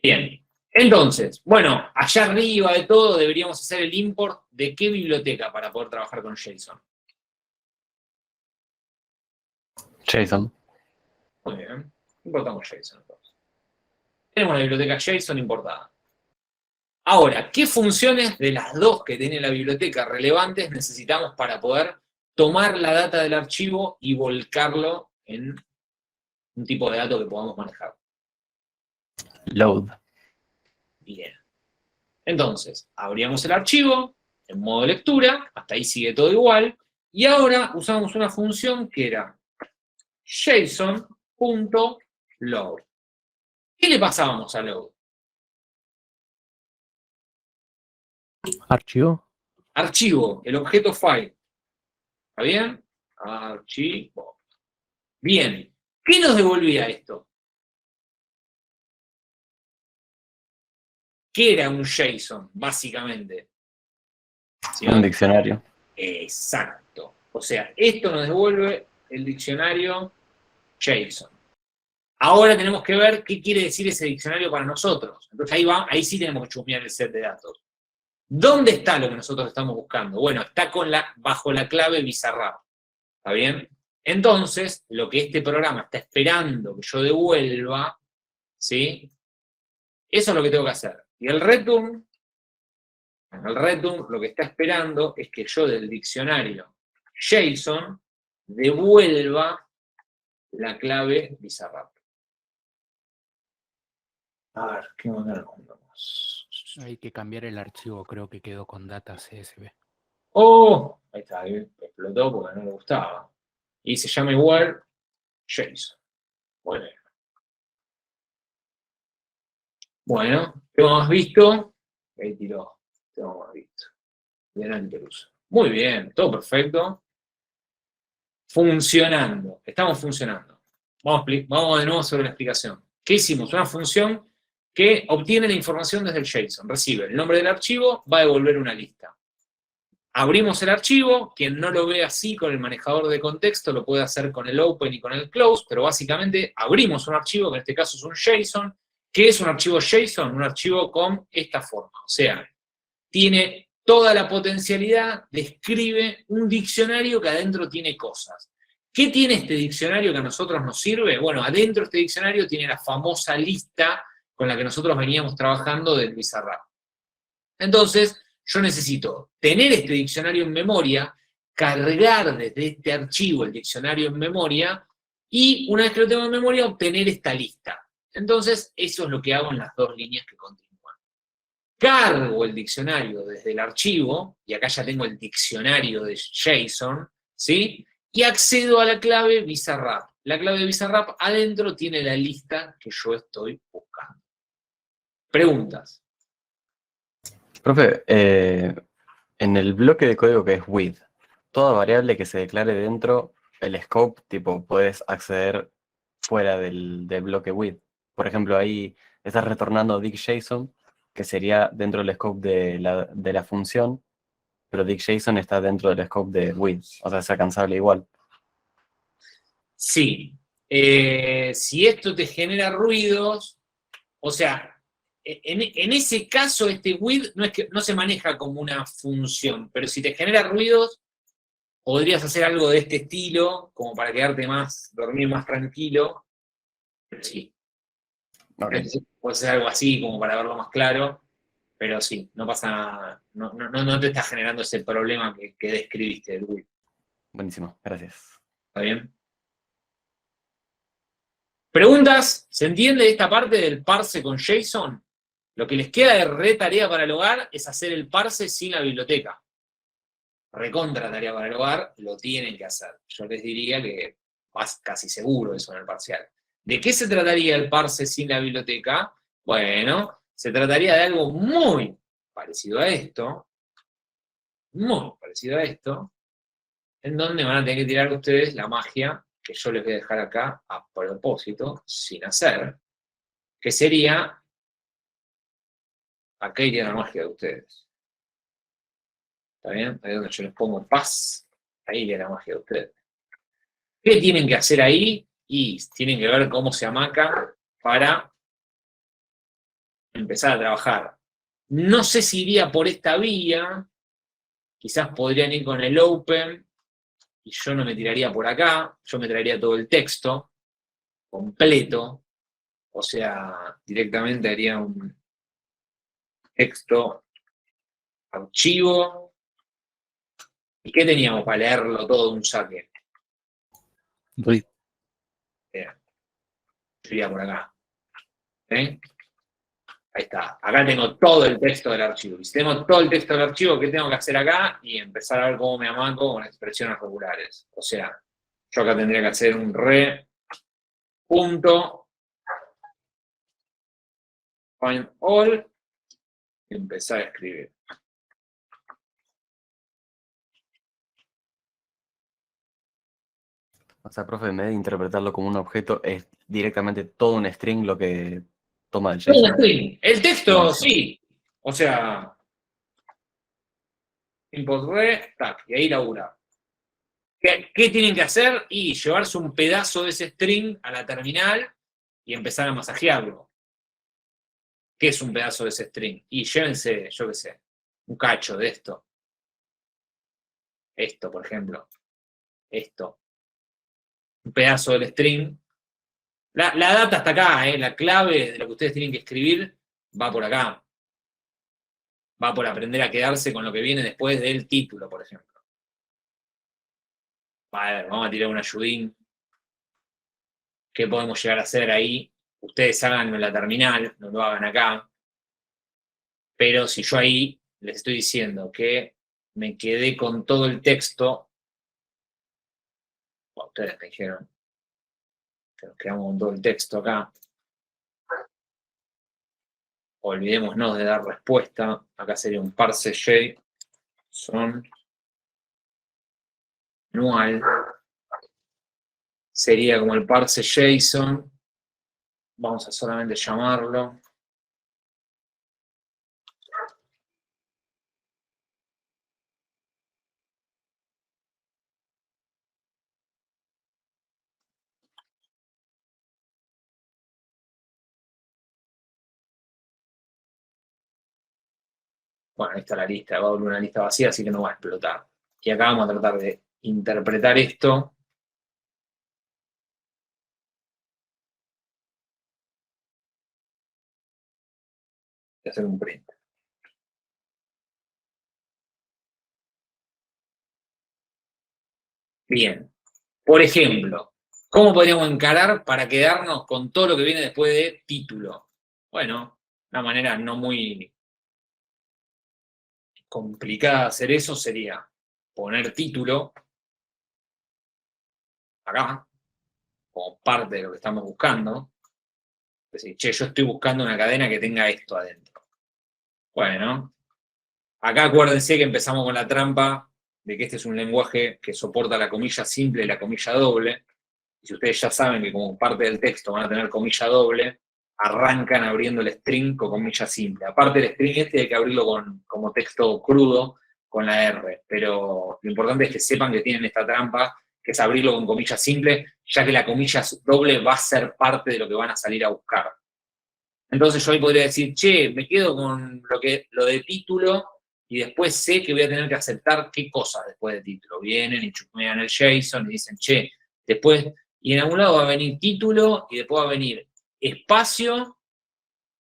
Bien. Entonces, bueno, allá arriba de todo deberíamos hacer el import de qué biblioteca para poder trabajar con JSON. JSON. Muy bien. Importamos JSON entonces. Tenemos la biblioteca JSON importada. Ahora, ¿qué funciones de las dos que tiene la biblioteca relevantes necesitamos para poder tomar la data del archivo y volcarlo en un tipo de dato que podamos manejar? Load. Bien. Entonces, abríamos el archivo en modo lectura, hasta ahí sigue todo igual, y ahora usamos una función que era JSON.load. ¿Qué le pasábamos a load? Archivo. Archivo, el objeto file. ¿Está bien? Archivo. Bien. ¿Qué nos devolvía esto? ¿Qué era un JSON, básicamente? ¿Sí? Un diccionario. Exacto. O sea, esto nos devuelve el diccionario JSON. Ahora tenemos que ver qué quiere decir ese diccionario para nosotros. Entonces ahí sí tenemos que chusmear el set de datos. ¿Dónde está lo que nosotros estamos buscando? Bueno, está bajo la clave Bizarrap. ¿Está bien? Entonces, lo que este programa está esperando que yo devuelva, ¿sí? Eso es lo que tengo que hacer. Y el return lo que está esperando es que yo del diccionario JSON devuelva la clave Bizarrap. A ver, ¿qué manera mandamos? Hay que cambiar el archivo, creo que quedó con data CSV. ¡Oh! Ahí está, ahí explotó porque no le gustaba. Y se llama igual JSON. Muy bien. Bueno, tengo más visto. Ahí tiró. Tengo más visto. Bien Anteruso. Muy bien, todo perfecto. Funcionando. Estamos funcionando. Vamos de nuevo sobre la explicación. ¿Qué hicimos? Una función que obtiene la información desde el JSON. Recibe el nombre del archivo, va a devolver una lista. Abrimos el archivo, quien no lo ve así con el manejador de contexto lo puede hacer con el open y con el close, pero básicamente abrimos un archivo, que en este caso es un JSON. ¿Qué es un archivo JSON? Un archivo con esta forma. O sea, tiene toda la potencialidad, describe un diccionario que adentro tiene cosas. ¿Qué tiene este diccionario que a nosotros nos sirve? Bueno, adentro de este diccionario tiene la famosa lista con la que nosotros veníamos trabajando del Bizarrap. Entonces, yo necesito tener este diccionario en memoria, cargar desde este archivo el diccionario en memoria, y una vez que lo tengo en memoria, obtener esta lista. Entonces, eso es lo que hago en las dos líneas que continúan. Cargo el diccionario desde el archivo, y acá ya tengo el diccionario de JSON, ¿sí? Y accedo a la clave Bizarrap. La clave Bizarrap adentro tiene la lista que yo estoy buscando. Preguntas. Profe, en el bloque de código que es with, toda variable que se declare dentro, el scope, tipo, puedes acceder fuera del bloque with. Por ejemplo, ahí estás retornando dict.json, que sería dentro del scope de la función, pero dict.json está dentro del scope de with, o sea, es alcanzable igual. Sí. Si esto te genera ruidos, o sea, en ese caso este with no se maneja como una función, pero si te genera ruidos, podrías hacer algo de este estilo, como para quedarte dormir más tranquilo. Sí. Okay. Puede ser algo así, como para verlo más claro, pero sí, no pasa nada, no te está generando ese problema que describiste del with. Buenísimo, gracias. ¿Está bien? ¿Preguntas? ¿Se entiende esta parte del parse con JSON? Lo que les queda de re tarea para el hogar es hacer el parse sin la biblioteca. Recontra tarea para el hogar, lo tienen que hacer. Yo les diría que vas casi seguro eso en el parcial. ¿De qué se trataría el parse sin la biblioteca? Bueno, se trataría de algo muy parecido a esto, en donde van a tener que tirar ustedes la magia que yo les voy a dejar acá a propósito, sin hacer, que sería, acá iría la magia de ustedes. ¿Está bien? Ahí donde yo les pongo paz, ahí iría la magia de ustedes. ¿Qué tienen que hacer ahí? Y tienen que ver cómo se amaca para empezar a trabajar. No sé si iría por esta vía, quizás podrían ir con el open, y yo no me tiraría por acá, yo me traería todo el texto completo, o sea, directamente haría un texto, archivo, ¿y qué teníamos para leerlo todo de un saque? Read. Yo iría por acá. ¿Sí? Ahí está. Acá tengo todo el texto del archivo. Y si tengo todo el texto del archivo, ¿qué tengo que hacer acá? Y empezar a ver cómo me amaco con expresiones regulares. O sea, yo acá tendría que hacer un punto find all y empezar a escribir. O sea, profe, en vez de interpretarlo como un objeto, es directamente todo un string lo que toma el JSON. Sí, el texto, sí. O sea, import tac, y ahí labura. ¿Qué tienen que hacer? Y llevarse un pedazo de ese string a la terminal y empezar a masajearlo. ¿Qué es un pedazo de ese string? Y llévense, yo qué sé, un cacho de esto. Esto, por ejemplo. Esto. Un pedazo del string. La data está acá, la clave de lo que ustedes tienen que escribir va por acá. Va por aprender a quedarse con lo que viene después del título, por ejemplo. Vale, vamos a tirar un ayudín. ¿Qué podemos llegar a hacer ahí? Ustedes háganlo en la terminal, no lo hagan acá. Pero si yo ahí les estoy diciendo que me quedé con todo el texto, bueno, ustedes me dijeron que nos quedamos con todo el texto acá. Olvidémonos de dar respuesta. Acá sería un parse JSON null. Sería como el parse JSON. Vamos a solamente llamarlo. Bueno, ahí está la lista, va a volver una lista vacía, así que no va a explotar. Y acá vamos a tratar de interpretar esto. hacer un print. Bien. Por ejemplo, ¿cómo podríamos encarar para quedarnos con todo lo que viene después de título? Bueno, una manera no muy complicada de hacer eso sería poner título acá, como parte de lo que estamos buscando. Es decir, che, yo estoy buscando una cadena que tenga esto adentro. Bueno, acá acuérdense que empezamos con la trampa de que este es un lenguaje que soporta la comilla simple y la comilla doble. Y si ustedes ya saben que como parte del texto van a tener comilla doble, arrancan abriendo el string con comilla simple. Aparte del string este hay que abrirlo como texto crudo con la R. Pero lo importante es que sepan que tienen esta trampa, que es abrirlo con comilla simple, ya que la comilla doble va a ser parte de lo que van a salir a buscar. Entonces yo ahí podría decir, che, me quedo con lo de título y después sé que voy a tener que aceptar qué cosas después de título. Vienen y chumean el JSON y dicen, che, después, y en algún lado va a venir título y después va a venir espacio,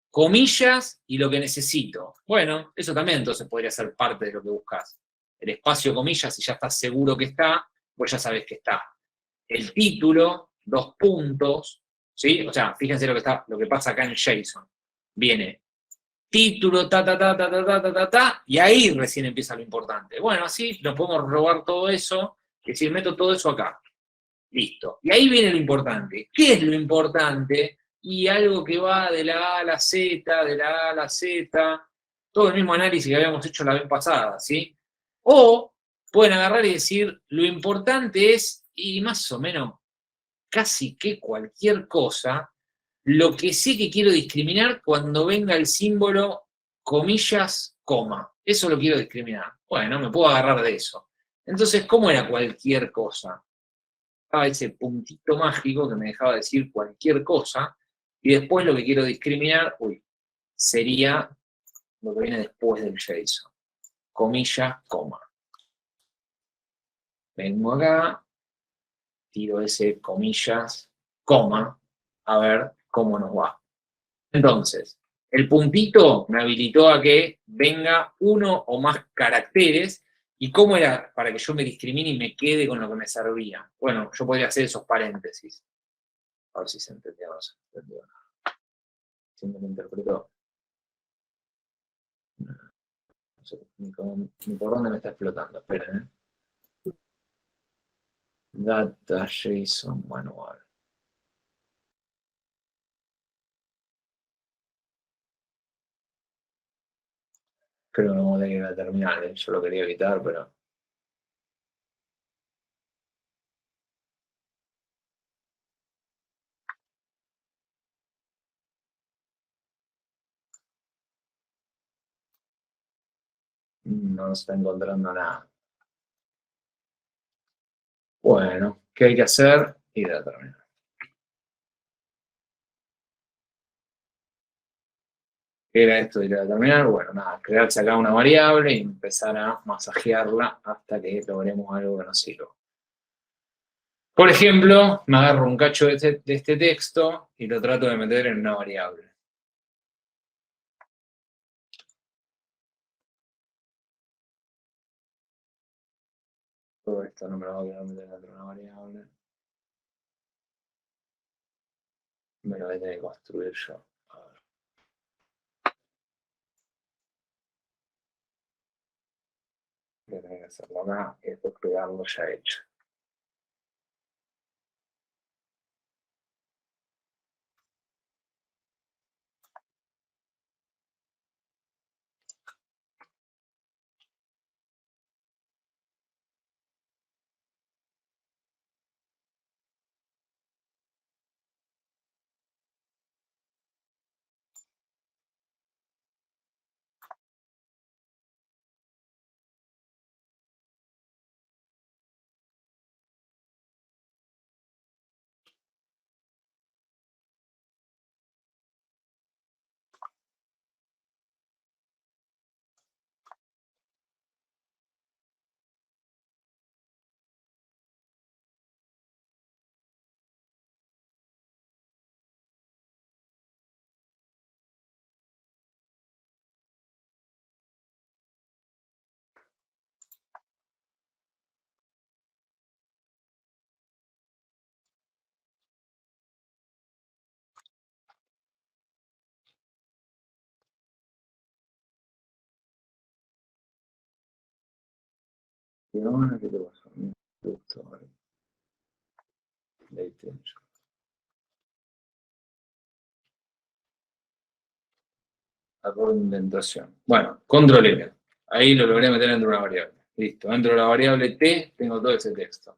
comillas y lo que necesito. Bueno, eso también entonces podría ser parte de lo que buscas. El espacio, comillas, si ya estás seguro que está, pues ya sabes que está. El título, 2 puntos, ¿sí? O sea, fíjense lo que pasa acá en JSON. Viene título, y ahí recién empieza lo importante. Bueno, así nos podemos robar todo eso, es decir, meto todo eso acá. Listo. Y ahí viene lo importante. ¿Qué es lo importante? Y algo que va de la A a la Z, de la A a la Z, todo el mismo análisis que habíamos hecho la vez pasada, ¿sí? O pueden agarrar y decir, lo importante es, y más o menos casi que cualquier cosa, lo que sí que quiero discriminar cuando venga el símbolo comillas, coma. Eso lo quiero discriminar. Bueno, me puedo agarrar de eso. Entonces, ¿cómo era cualquier cosa? Estaba ese puntito mágico que me dejaba decir cualquier cosa, y después lo que quiero discriminar, sería lo que viene después del JSON. Comilla, coma. Vengo acá, tiro ese comillas, coma, a ver cómo nos va. Entonces, el puntito me habilitó a que venga uno o más caracteres. ¿Y cómo era para que yo me discrimine y me quede con lo que me servía? Bueno, yo podría hacer esos paréntesis. A ver si se entendió o no se entendió. Si me lo interpretó. No sé ni por dónde me está explotando. Esperen, Data JSON manual. Creo que no voy a ir a terminal, yo lo quería evitar, pero... no se está encontrando nada. Bueno, ¿qué hay que hacer? Ir a terminal. ¿Qué era esto de ir a terminal? Bueno, nada, crearse acá una variable y empezar a masajearla hasta que logremos algo que nos sirva. Por ejemplo, me agarro un cacho de este texto y lo trato de meter en una variable. Todo esto no me lo voy a meter dentro de una variable. Me lo voy a tener que construir yo. A ver. Voy a tener que hacerlo acá y después pegarlo ya hecho. ¿Qué onda? ¿Qué te pasó? Justo, vale. Ahí tengo yo. Error de indentación. Bueno, control N. Ahí lo logré meter dentro de una variable. Listo. Dentro de la variable T tengo todo ese texto.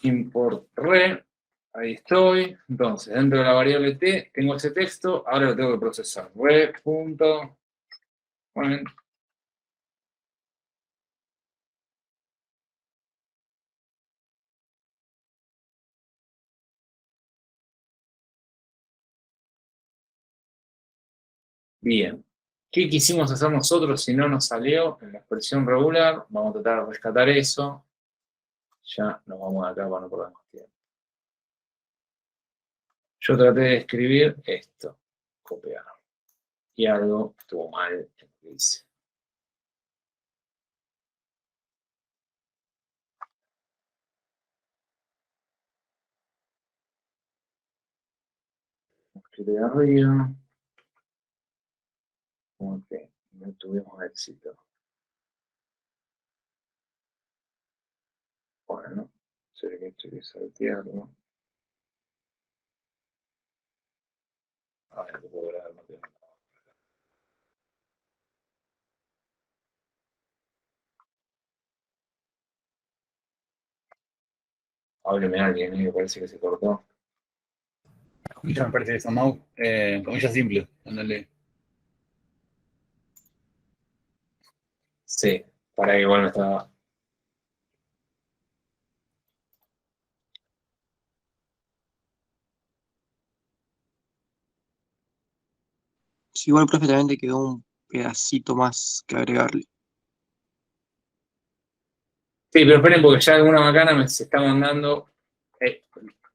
Import re. Ahí estoy. Entonces, dentro de la variable T tengo ese texto. Ahora lo tengo que procesar. Re. Punto. Bueno. Bien. ¿Qué quisimos hacer nosotros si no nos salió en la expresión regular? Vamos a tratar de rescatar eso. Ya nos vamos acá para no perder más tiempo. Yo traté de escribir esto. Copiar. Y algo estuvo mal en lo que hice. Escribí arriba. Como que no tuvimos éxito. Bueno, se ve que esto hay que saltearlo. A ver, puedo grabar, no tengo nada. Hábleme a alguien, me parece que se cortó. Comillas me parece que son mouse. Comillas simples. Ándale. Sí, para que igual me estaba. Sí, igual, profe, también te quedó un pedacito más que agregarle. Sí, pero esperen porque ya alguna macana me se está mandando.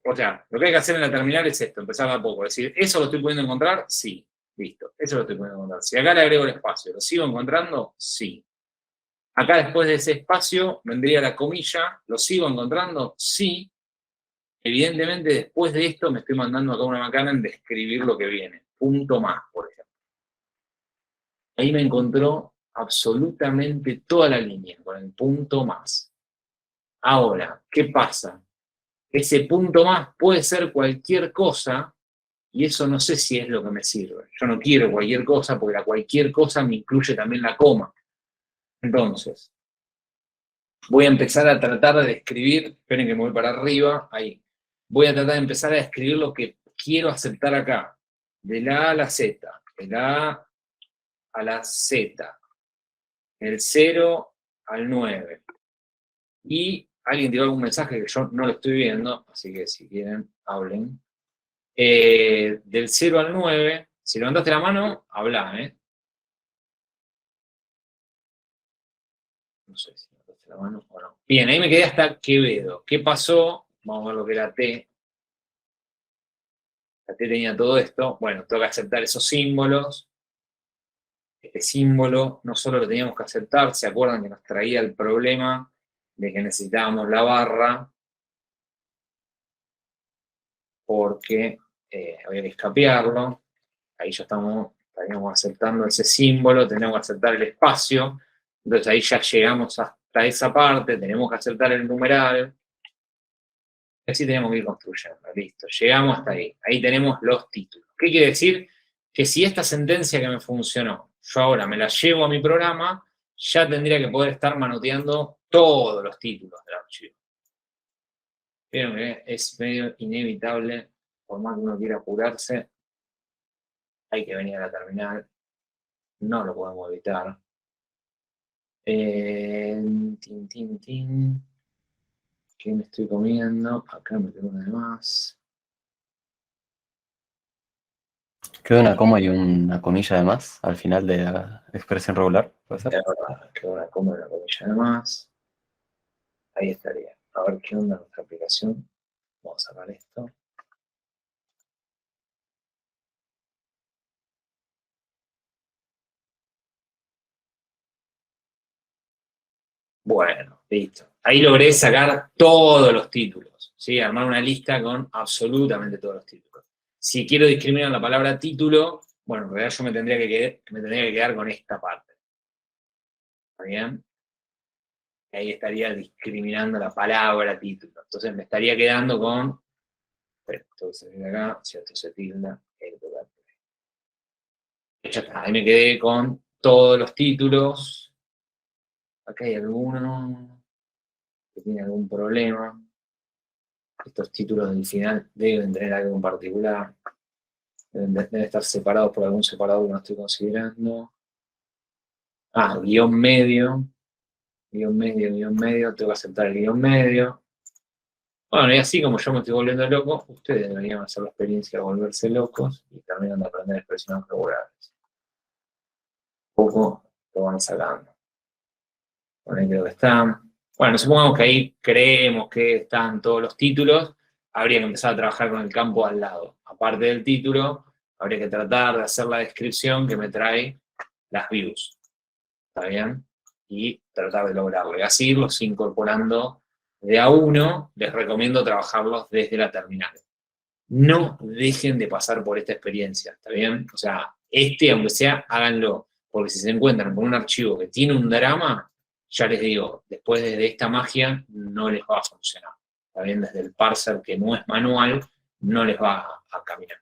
O sea, lo que hay que hacer en la terminal es esto, empezar de a poco. Es decir, ¿eso lo estoy pudiendo encontrar? Sí. Listo, eso lo estoy pudiendo encontrar. Si acá le agrego el espacio, ¿lo sigo encontrando? Sí. Acá después de ese espacio vendría la comilla, ¿lo sigo encontrando? Sí. Evidentemente después de esto me estoy mandando acá una macana en describir lo que viene. Punto más, por ejemplo. Ahí me encontró absolutamente toda la línea con el punto más. Ahora, ¿qué pasa? Ese punto más puede ser cualquier cosa y eso no sé si es lo que me sirve. Yo no quiero cualquier cosa porque la cualquier cosa me incluye también la coma. Entonces, voy a empezar a tratar de describir, esperen que me voy para arriba, ahí. Voy a tratar de empezar a describir lo que quiero aceptar acá. De la A a la Z, de la A a la Z, del 0 al 9. Y alguien tiró algún mensaje que yo no lo estoy viendo, así que si quieren, hablen. Del 0 al 9, si levantaste la mano, habla, ¿eh? No sé si levantaste la mano o no. Bien, ahí me quedé hasta Quevedo. ¿Qué pasó? Vamos a ver lo que era T. La T tenía todo esto. Bueno, tengo que aceptar esos símbolos. Este símbolo no solo lo teníamos que aceptar, ¿se acuerdan que nos traía el problema de que necesitábamos la barra? Porque había que escapearlo. Ahí ya estaríamos aceptando ese símbolo, tenemos que aceptar el espacio. Entonces ahí ya llegamos hasta esa parte, tenemos que aceptar el numeral. Y así tenemos que ir construyendo, listo. Llegamos hasta ahí. Ahí tenemos los títulos. ¿Qué quiere decir? Que si esta sentencia que me funcionó, yo ahora me la llevo a mi programa, ya tendría que poder estar manoteando todos los títulos del archivo. Vieron que es medio inevitable, por más que uno quiera apurarse, hay que venir a la terminal, no lo podemos evitar. Tin, tin, tin. ¿Qué me estoy comiendo? Acá me quedo una de más. Queda una coma y una comilla de más al final de la expresión regular, ¿puede ser? Queda una coma y una comilla de más. Ahí estaría. A ver qué onda nuestra aplicación. Vamos a sacar esto. Bueno, listo. Ahí logré sacar todos los títulos, ¿sí? Armar una lista con absolutamente todos los títulos. Si quiero discriminar la palabra título, bueno, en realidad yo me tendría que quedar con esta parte. ¿Está bien? Ahí estaría discriminando la palabra título. Entonces me estaría quedando con, esto se viene acá, si esto se tilda, ya está, ahí me quedé con todos los títulos. Acá hay alguno que tiene algún problema. Estos títulos del final deben tener algo en particular. Deben estar separados por algún separador que no estoy considerando. Guión medio. Guión medio. Tengo que aceptar el guión medio. Bueno, y así como yo me estoy volviendo loco, ustedes deberían hacer la experiencia de volverse locos y terminan de aprender expresiones regulares. Poco lo van sacando. Bueno, ahí creo que están. Bueno, supongamos que ahí creemos que están todos los títulos, habría que empezar a trabajar con el campo al lado. Aparte del título, habría que tratar de hacer la descripción que me trae las views. ¿Está bien? Y tratar de lograrlo. Y así irlos incorporando de a uno, les recomiendo trabajarlos desde la terminal. No dejen de pasar por esta experiencia, ¿está bien? O sea, aunque sea, háganlo. Porque si se encuentran con un archivo que tiene un drama, ya les digo, después de esta magia no les va a funcionar. ¿Está bien? Desde el parser que no es manual, no les va a caminar.